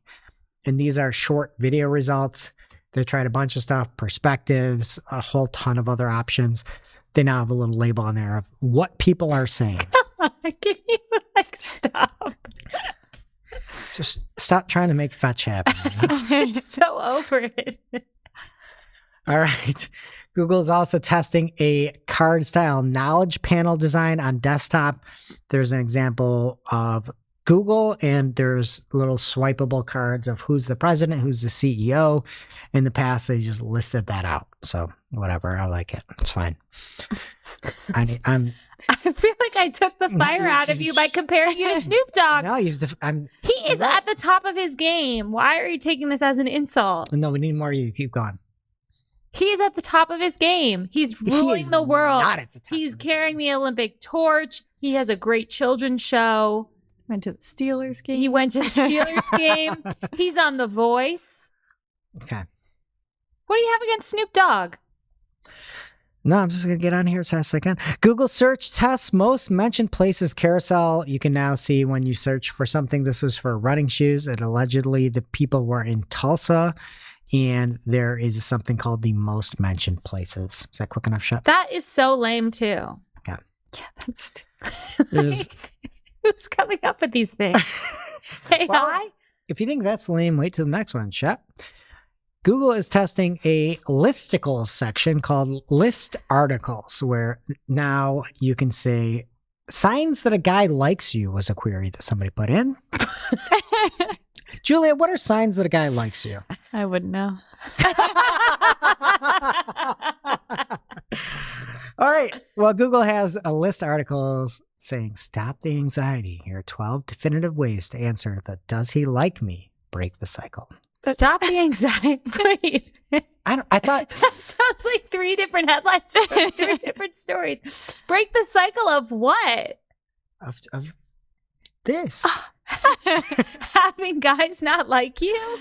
And these are short video results. They tried a bunch of stuff, perspectives, a whole ton of other options. They now have a little label on there of what people are saying. Can you stop? Just stop trying to make fetch happen. I'm so over it. All right. Google is also testing a card-style knowledge panel design on desktop. There's an example of Google, and there's little swipeable cards of who's the president, who's the CEO. In the past, they just listed that out. So whatever, I like it. It's fine. I feel like I took the fire out of you by comparing you to Snoop Dogg. No, he is at the top of his game. Why are you taking this as an insult? No, we need more of you. Keep going. He is at the top of his game. He's ruling the world. Not at the top. He's carrying the Olympic torch. He has a great children's show. Went to the Steelers game. He went to the Steelers game. He's on The Voice. Okay. What do you have against Snoop Dogg? No, I'm just going to get on here as fast as I can. Google search tests most mentioned places carousel. You can now see when you search for something. This was for running shoes. And allegedly the people were in Tulsa. And there is something called the most mentioned places. Is that quick enough, Shep? That is so lame, too. Okay. Yeah, that's Who's coming up with these things? AI? Well, if you think that's lame, wait till the next one, Shep. Google is testing a listicles section called list articles, where now you can say signs that a guy likes you was a query that somebody put in. Julia, what are signs that a guy likes you? I wouldn't know. All right. Well, Google has a list of articles saying, stop the anxiety. Here are 12 definitive ways to answer the does he like me? Break the cycle. Stop the anxiety. Wait. I thought That sounds like 3 different headlines from 3 different stories. Break the cycle of what? of this. Having guys not like you?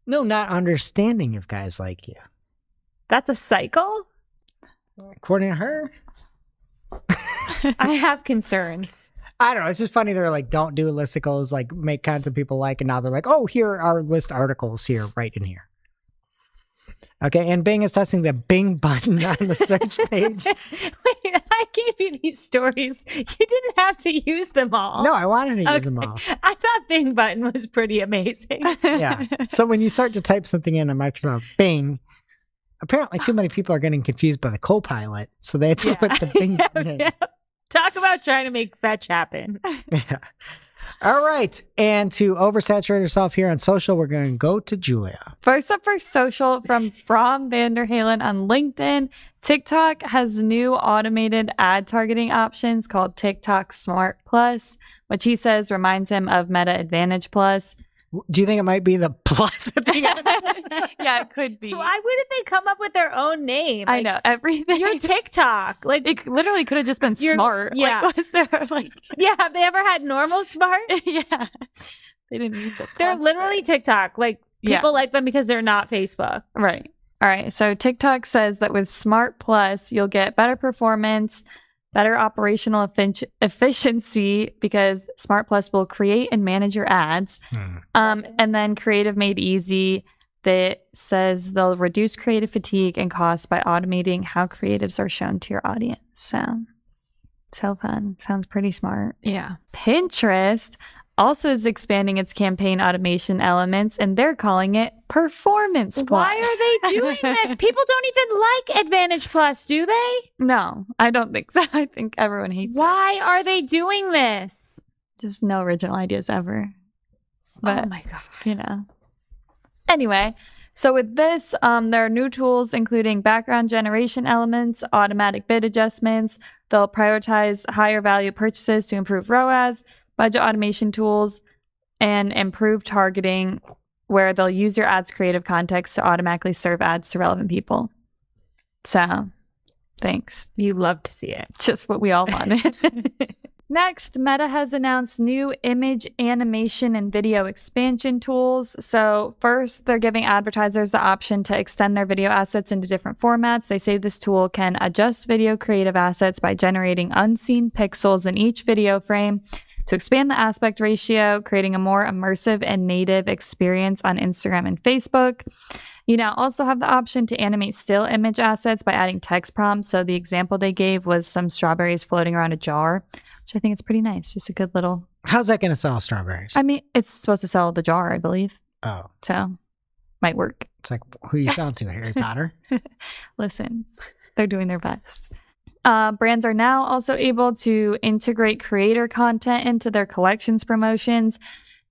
No, not understanding if guys like you. That's a cycle? According to her. I have concerns. I don't know. It's just funny. They're like, don't do listicles, like make kinds of people like, and now they're like, oh, here are list articles here, right in here. Okay, and Bing is testing the Bing button on the search page. Wait, I gave you these stories. You didn't have to use them all. No, I wanted to use them all. I thought Bing button was pretty amazing. Yeah. So when you start to type something in Microsoft Bing, apparently too many people are getting confused by the Copilot, so they have to put the Bing button in. Yeah. Talk about trying to make fetch happen. Yeah. All right. And to oversaturate herself here on social, we're going to go to Julia. First up for social from Vanderhalen on LinkedIn. TikTok has new automated ad targeting options called TikTok Smart Plus, which he says reminds him of Meta Advantage Plus. Do you think it might be the plus at the end? Yeah, it could be. Why wouldn't they come up with their own name? I know everything. You're TikTok. Like, it literally could have just been smart. Yeah. Like, was there like? Yeah. Have they ever had normal smart? Yeah. They didn't need the. They're plus literally there. TikTok. Like people like them because they're not Facebook. Right. All right. So TikTok says that with Smart Plus, you'll get better performance, better operational efficiency because Smart Plus will create and manage your ads. And then Creative Made Easy that says they'll reduce creative fatigue and costs by automating how creatives are shown to your audience. So fun. Sounds pretty smart. Yeah. Pinterest also is expanding its campaign automation elements, and they're calling it Performance Plus. Why are they doing this? People don't even like Advantage Plus, do they? No, I don't think so. I think everyone hates it. Why are they doing this? Just no original ideas ever. But, oh my God. You know. Anyway, so with this, there are new tools including background generation elements, automatic bid adjustments. They'll prioritize higher value purchases to improve ROAS, budget automation tools, and improve targeting where they'll use your ads creative context to automatically serve ads to relevant people. So, thanks. You love to see it. Just what we all wanted. Next, Meta has announced new image animation and video expansion tools. So first, they're giving advertisers the option to extend their video assets into different formats. They say this tool can adjust video creative assets by generating unseen pixels in each video frame to expand the aspect ratio, creating a more immersive and native experience on Instagram and Facebook. You now also have the option to animate still image assets by adding text prompts. So the example they gave was some strawberries floating around a jar, which I think is pretty nice. Just a good little... How's that going to sell strawberries? I mean, it's supposed to sell the jar, I believe. Oh. So, might work. It's like, who you sell to, Harry Potter? Listen, they're doing their best. Brands are now also able to integrate creator content into their collections promotions.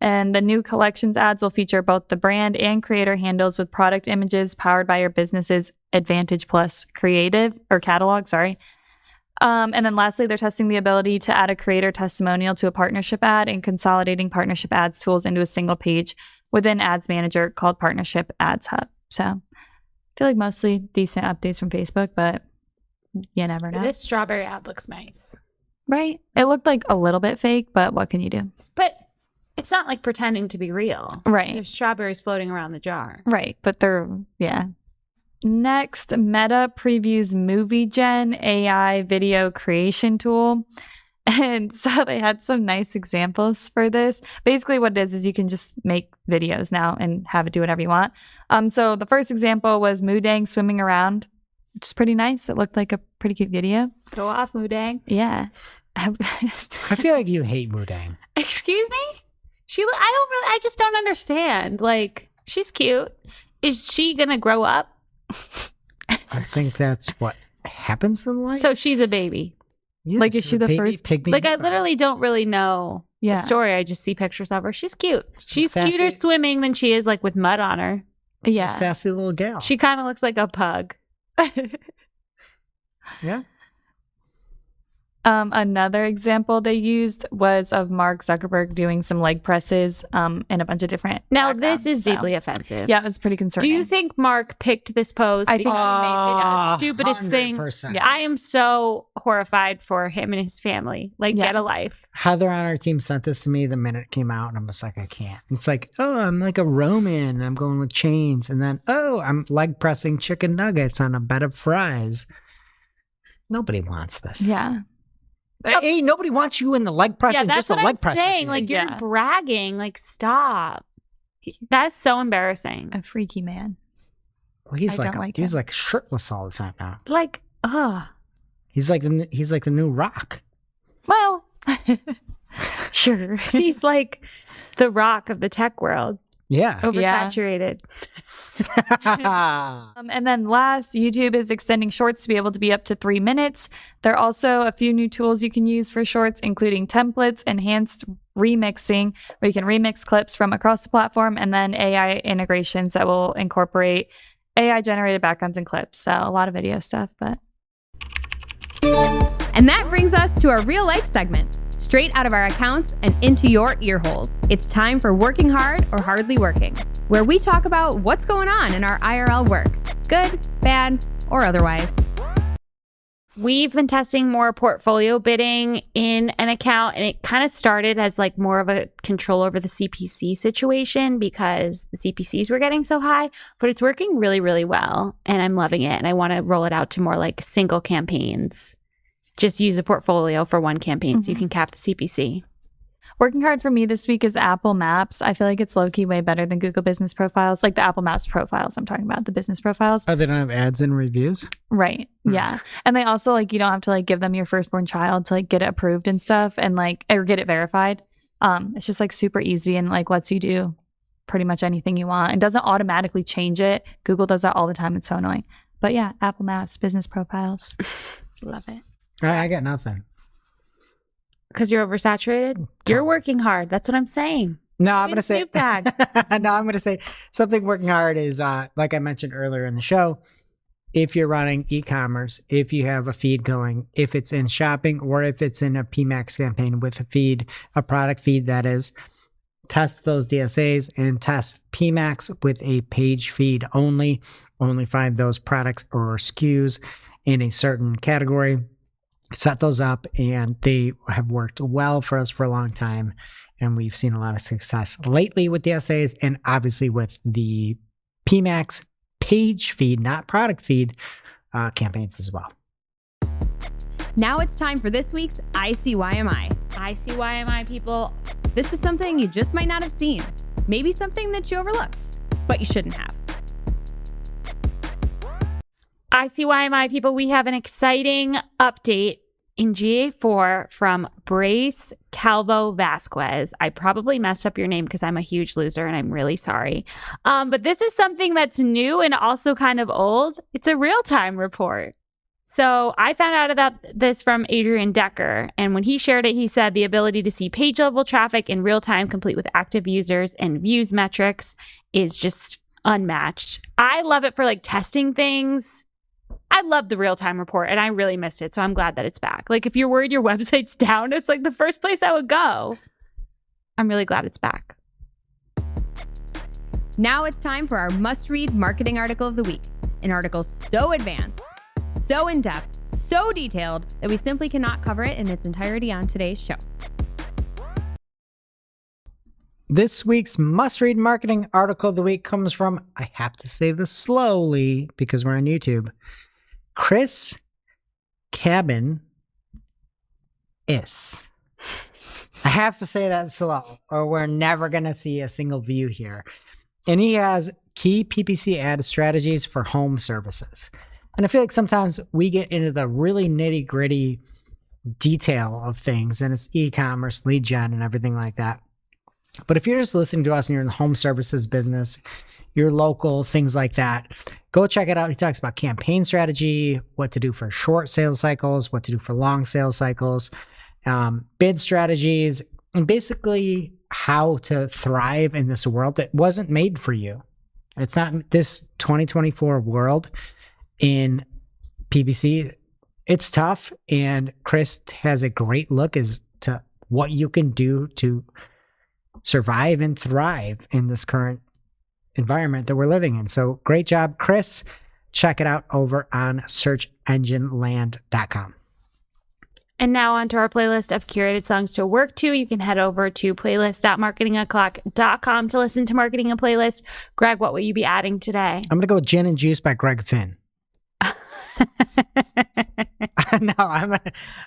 And the new collections ads will feature both the brand and creator handles with product images powered by your business's Advantage Plus creative or catalog, and then lastly, they're testing the ability to add a creator testimonial to a partnership ad and consolidating partnership ads tools into a single page within Ads Manager called Partnership Ads Hub. So I feel like mostly decent updates from Facebook, but you never know. This strawberry ad looks nice. Right? It looked like a little bit fake, but what can you do? But it's not like pretending to be real. Right. There's strawberries floating around the jar. Right. But they're, yeah. Next, Meta previews Movie Gen AI video creation tool. And so they had some nice examples for this. Basically what it is you can just make videos now and have it do whatever you want. So the first example was Moodang swimming around, which is pretty nice. It looked like a pretty cute video. Go off, Moodang. Yeah. I feel like you hate Moodang. Excuse me? I just don't understand. Like, she's cute. Is she gonna grow up? I think that's what happens in life. So she's a baby. Yeah, like, is she's she a the baby first- pygmy? Like, I literally don't really know Yeah. the story. I just see pictures of her. She's cute. She's sassy. cuter swimming than she is like with mud on her. Yeah. Sassy little gal. She kind of looks like a pug. Yeah. Another example they used was of Mark Zuckerberg doing some leg presses in a bunch of different Now, this backgrounds, is so- deeply offensive. Yeah, it was pretty concerning. Do you think Mark picked this pose I think because he made Ah, the stupidest thing? 100%. Yeah. I am so horrified for him and his family. Like, Yeah. get a life. Heather on our team sent this to me the minute it came out, and I'm just like, I can't. It's like, oh, I'm like a Roman. I'm going with chains. And then, oh, I'm leg pressing chicken nuggets on a bed of fries. Nobody wants this. Yeah. Hey, nobody wants you in the leg press Yeah, and that's just a what leg I'm press. saying. machine. Like, you're Yeah. bragging. Like, stop. That's so embarrassing. A freaky man. Well, he's I like, don't like he's him. like shirtless all the time now. Like, ugh. He's like the new Rock. Well, Sure. he's like the Rock of the tech world. Yeah. Oversaturated. And then last, YouTube is extending shorts to be able to be up to 3 minutes. There are also a few new tools you can use for shorts, including templates, enhanced remixing, where you can remix clips from across the platform, and then AI integrations that will incorporate AI generated backgrounds and clips. So a lot of video stuff, but And that brings us to our real life segment. Straight out of our accounts and into your ear holes. It's time for Working Hard or Hardly Working, where we talk about what's going on in our IRL work, good, bad, or otherwise. We've been testing more portfolio bidding in an account, and it kind of started as like more of a control over the CPC situation because the CPCs were getting so high, but it's working really, really well, and I'm loving it. And I want to roll it out to more like single campaigns. Just use a portfolio for one campaign so you can cap the CPC. working hard for me this week is Apple Maps. I feel like it's low-key way better than Google Business Profiles, like the Apple Maps profiles I'm talking about, the business profiles. Oh, they don't have ads and reviews? Right. Yeah. And they also like, you don't have to like give them your firstborn child to like get it approved and stuff and like, or get it verified. It's just like super easy and like lets you do pretty much anything you want. It doesn't automatically change it. Google does that all the time. It's so annoying. But yeah, Apple Maps, business profiles. Love it. I got nothing. Because you're oversaturated? You're working hard. That's what I'm saying. No, I'm Even going to say Snoop Dogg. no, I'm going to say something working hard is like I mentioned earlier in the show. If you're running e-commerce, if you have a feed going, if it's in shopping or if it's in a PMAX campaign with a feed, a product feed that is, test those DSAs and test PMAX with a page feed only. Only find those products or SKUs in a certain category. Set those up, and they have worked well for us for a long time. And we've seen a lot of success lately with DSAs and obviously with the PMAX page feed, not product feed, campaigns as well. Now it's time for this week's ICYMI. ICYMI people. This is something you just might not have seen. Maybe something that you overlooked, but you shouldn't have. ICYMI people, we have an exciting update in GA4 from Brace Calvo Vasquez. I probably messed up your name because I'm a huge loser and I'm really sorry. But this is something that's new and also kind of old. It's a real-time report. So I found out about this from Adrian Decker, and when he shared it, he said the ability to see page level traffic in real time, complete with active users and views metrics, is just unmatched. I love it for like testing things. I love the real time report, and I really missed it, so I'm glad that it's back. Like if you're worried your website's down, it's like the first place I would go. I'm really glad it's back. Now it's time for our must-read marketing article of the week. An article so advanced, so in-depth, so detailed that we simply cannot cover it in its entirety on today's show. This week's must-read marketing article of the week comes from, I have to say this slowly because we're on YouTube, Chris Cabin is. I have to say that slow or we're never going to see a single view here. And he has key PPC ad strategies for home services. And I feel like sometimes we get into the really nitty gritty detail of things, and it's e-commerce, lead gen, and everything like that. But if you're just listening to us and you're in the home services business, you're local, things like that, go check it out. He talks about campaign strategy, what to do for short sales cycles, what to do for long sales cycles, bid strategies, and basically how to thrive in this world that wasn't made for you. It's not this 2024 world in PPC. It's tough, and Chris has a great look as to what you can do to survive and thrive in this current environment that we're living in. So great job, Chris. Check it out over on searchengineland.com. And now onto our playlist of curated songs to work to. You can head over to playlist.marketingoclock.com to listen to Marketing and Playlist. Greg, what will you be adding today? I'm going to go with Gin and Juice by Greg Finn. No, I'm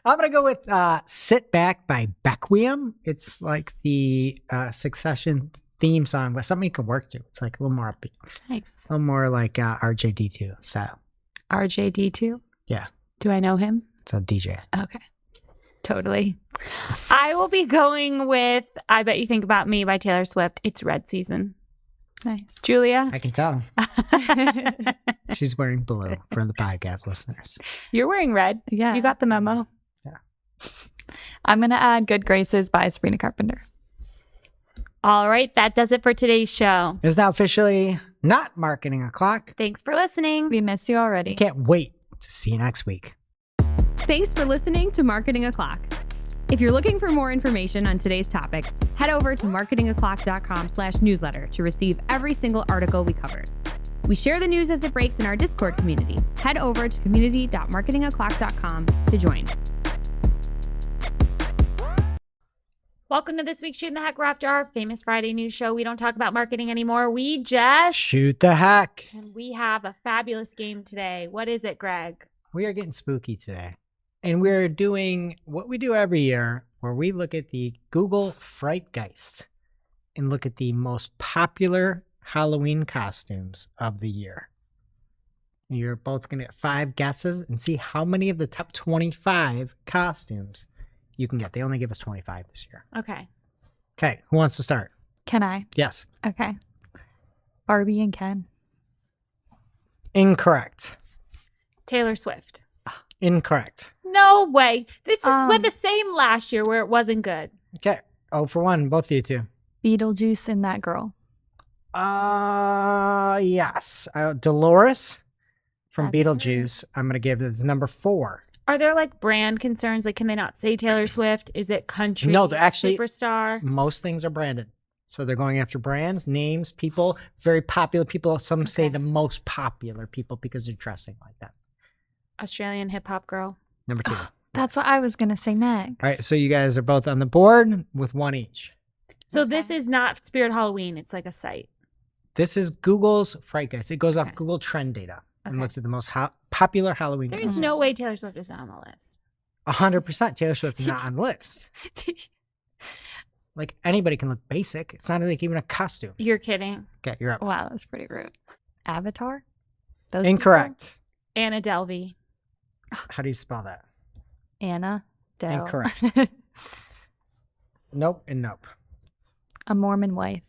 gonna go with Sit Back by Beckwiam. It's like the Succession theme song, but something you can work to. It's like a little more upbeat. Nice. A little more like RJD2 style. RJD2? Yeah. Do I know him? It's a DJ. Okay. Totally. I will be going with I Bet You Think About Me by Taylor Swift. It's red season. Nice. Julia? I can tell. She's wearing blue for the podcast listeners. You're wearing red. Yeah. You got the memo. Yeah. I'm going to add Good Graces by Sabrina Carpenter. All right. That does it for today's show. It's now officially not Marketing O'Clock. Thanks for listening. We miss you already. Can't wait to see you next week. Thanks for listening to Marketing O'Clock. If you're looking for more information on today's topics, head over to marketingoclock.com/newsletter to receive every single article we covered. We share the news as it breaks in our Discord community. Head over to community.marketingoclock.com to join. Welcome to this week's Shootin' the Heck. We're after our famous Friday news show. We don't talk about marketing anymore. We just Shoot the heck. And we have a fabulous game today. What is it, Greg? We are getting spooky today. And we're doing what we do every year, where we look at the Google Frightgeist and look at the most popular Halloween costumes of the year. You're both going to get 5 guesses and see how many of the top 25 costumes you can get. They only give us 25 this year. Okay. Okay, who wants to start? Can I? Yes. Okay. Barbie and Ken. Incorrect. Taylor Swift. Incorrect. No way. This is with the same last year where it wasn't good. Okay. 0 for 1, both of you two. Beetlejuice and that girl. Yes. Dolores from That's Beetlejuice. I'm going to give this number 4. Are there like brand concerns? Like, can they not say Taylor Swift? Is it country? No, they're actually superstar. Most things are branded. So they're going after brands, names, people, very popular people. Some say the most popular people because they're dressing like that. Australian hip hop girl. Number 2. That's what I was going to say next. All right. So you guys are both on the board with 1 each. So this is not Spirit Halloween. It's like a site. This is Google's Frightgeist. It goes off Google Trend data and looks at the most popular Halloween There's costumes. no way Taylor Swift is not on the list. 100% Taylor Swift is not on the list. Like, anybody can look basic. It's not like even a costume. You're kidding. Okay, you're up. Wow, that's pretty rude. Avatar? Those Incorrect. Anna Delvey. How do you spell that? people? Anna Del. Incorrect. Nope and nope. A Mormon wife.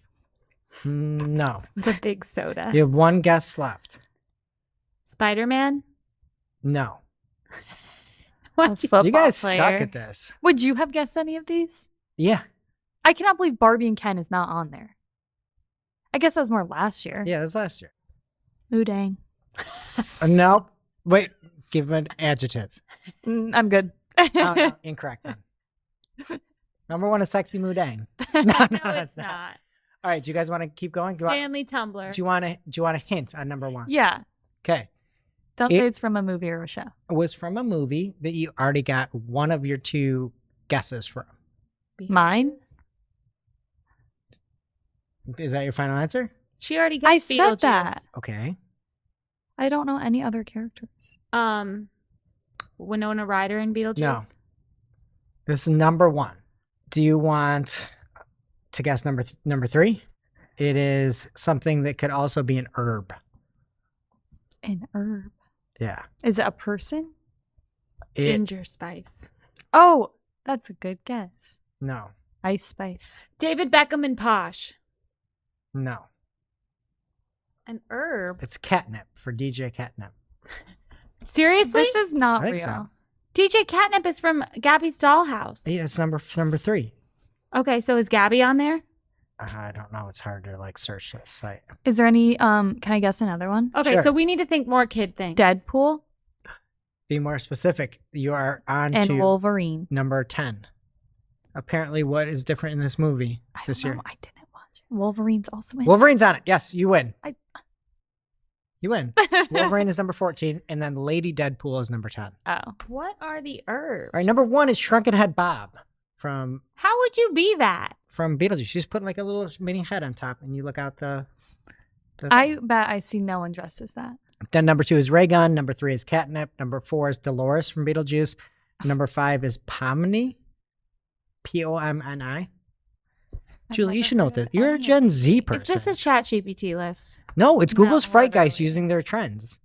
No. The big soda. You have 1 guess left. Spider-Man. No. A What? football You guys player. suck at this. Would you have guessed any of these? Yeah. I cannot believe Barbie and Ken is not on there. I guess that was more last year. Yeah, it was last year. Ooh, dang. Nope. Wait, give him an adjective. I'm good. No, incorrect then. Number 1 is Sexy Mudang. No, No, it's not. All right, do you guys want to keep going? Stanley Tumbler. Do you want a hint on number 1? Yeah. Okay. Don't It- say it's from a movie or a show. It was from a movie that you already got one of your 2 guesses from. Mine? Is that your final answer? She already got I said that. Okay. I don't know any other characters. Winona Ryder in Beetlejuice. No. This is number 1. Do you want to guess number 3? It is something that could also be an herb. An herb. Yeah. Is it a person? Ginger Spice. Oh, that's a good guess. No. Ice Spice. David Beckham and Posh. No. An herb. It's catnip for DJ Catnip. Seriously? This is not I real. think so. DJ Catnip is from Gabby's Dollhouse. Yeah, it's number 3. Okay, so is Gabby on there? I don't know. It's hard to search this site. Is there any can I guess another one? Okay, Sure. so we need to think more kid things. Deadpool Be more specific. You are on and to Wolverine. number 10. Apparently, what is different in this movie this year? I didn't watch it. Wolverine's also in. Wolverine's on it. Yes, you win. I- You win. Wolverine is number 14, and then Lady Deadpool is number 10. All Oh. What are the herbs? right, number 1 is Shrunken Head Bob from How would you be that? Beetlejuice. She's putting like a little mini head on top, and you look out the I bet I see no one dressed as that. Then number 2 is Raygun. Number 3 is Catnip. Number 4 is Dolores from Beetlejuice. Number 5 is Pomni. Pomni. Julie, you should know this. You're a Gen Z Is person. this a chat GPT list? No, it's Google's No, Fright Guys literally. using their trends.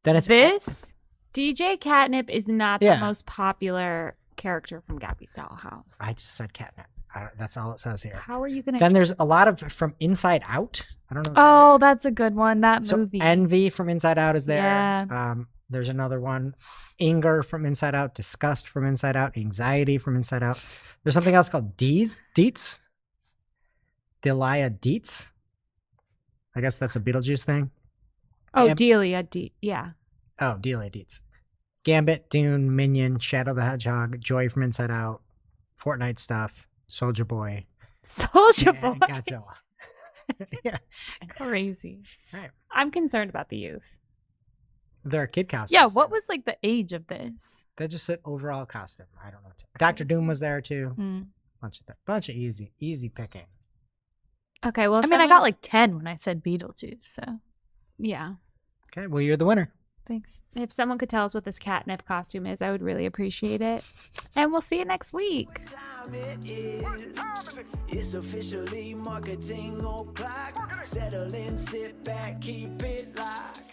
Then it's This? DJ Catnip is not Yeah. the most popular character from Gabby's Dollhouse. I just said Catnip. That's all it says here. How are you going to... Then there's a lot of from Inside Out. I don't know. What Oh, that is. that's a good one. That So movie. Envy from Inside Out is there. Yeah. There's another one. Anger from Inside Out. Disgust from Inside Out. Anxiety from Inside Out. There's something else called Deets. Delia Deets. I guess that's a Beetlejuice thing. Oh, Gam- Delia. Yeah. Oh, Delia Deets. Gambit, Dune, Minion, Shadow the Hedgehog, Joy from Inside Out, Fortnite stuff, Soldier Boy, Soldier and Boy. Godzilla. Yeah, Crazy. right. I'm concerned about the youth. They're kid costumes. Yeah, what was like the age of this? They're just an overall costume. I don't know. Dr. Doom was there too. Mm. Bunch of easy picking. Okay, well, I if mean, I someone- got like 10 when I said Beetlejuice, so Yeah. Okay, well, you're the winner. thanks. If someone could tell us what this catnip costume is, I would really appreciate it. And we'll see you next week. Time it is. It's officially marketing o'clock. Settle in, sit back, keep it locked.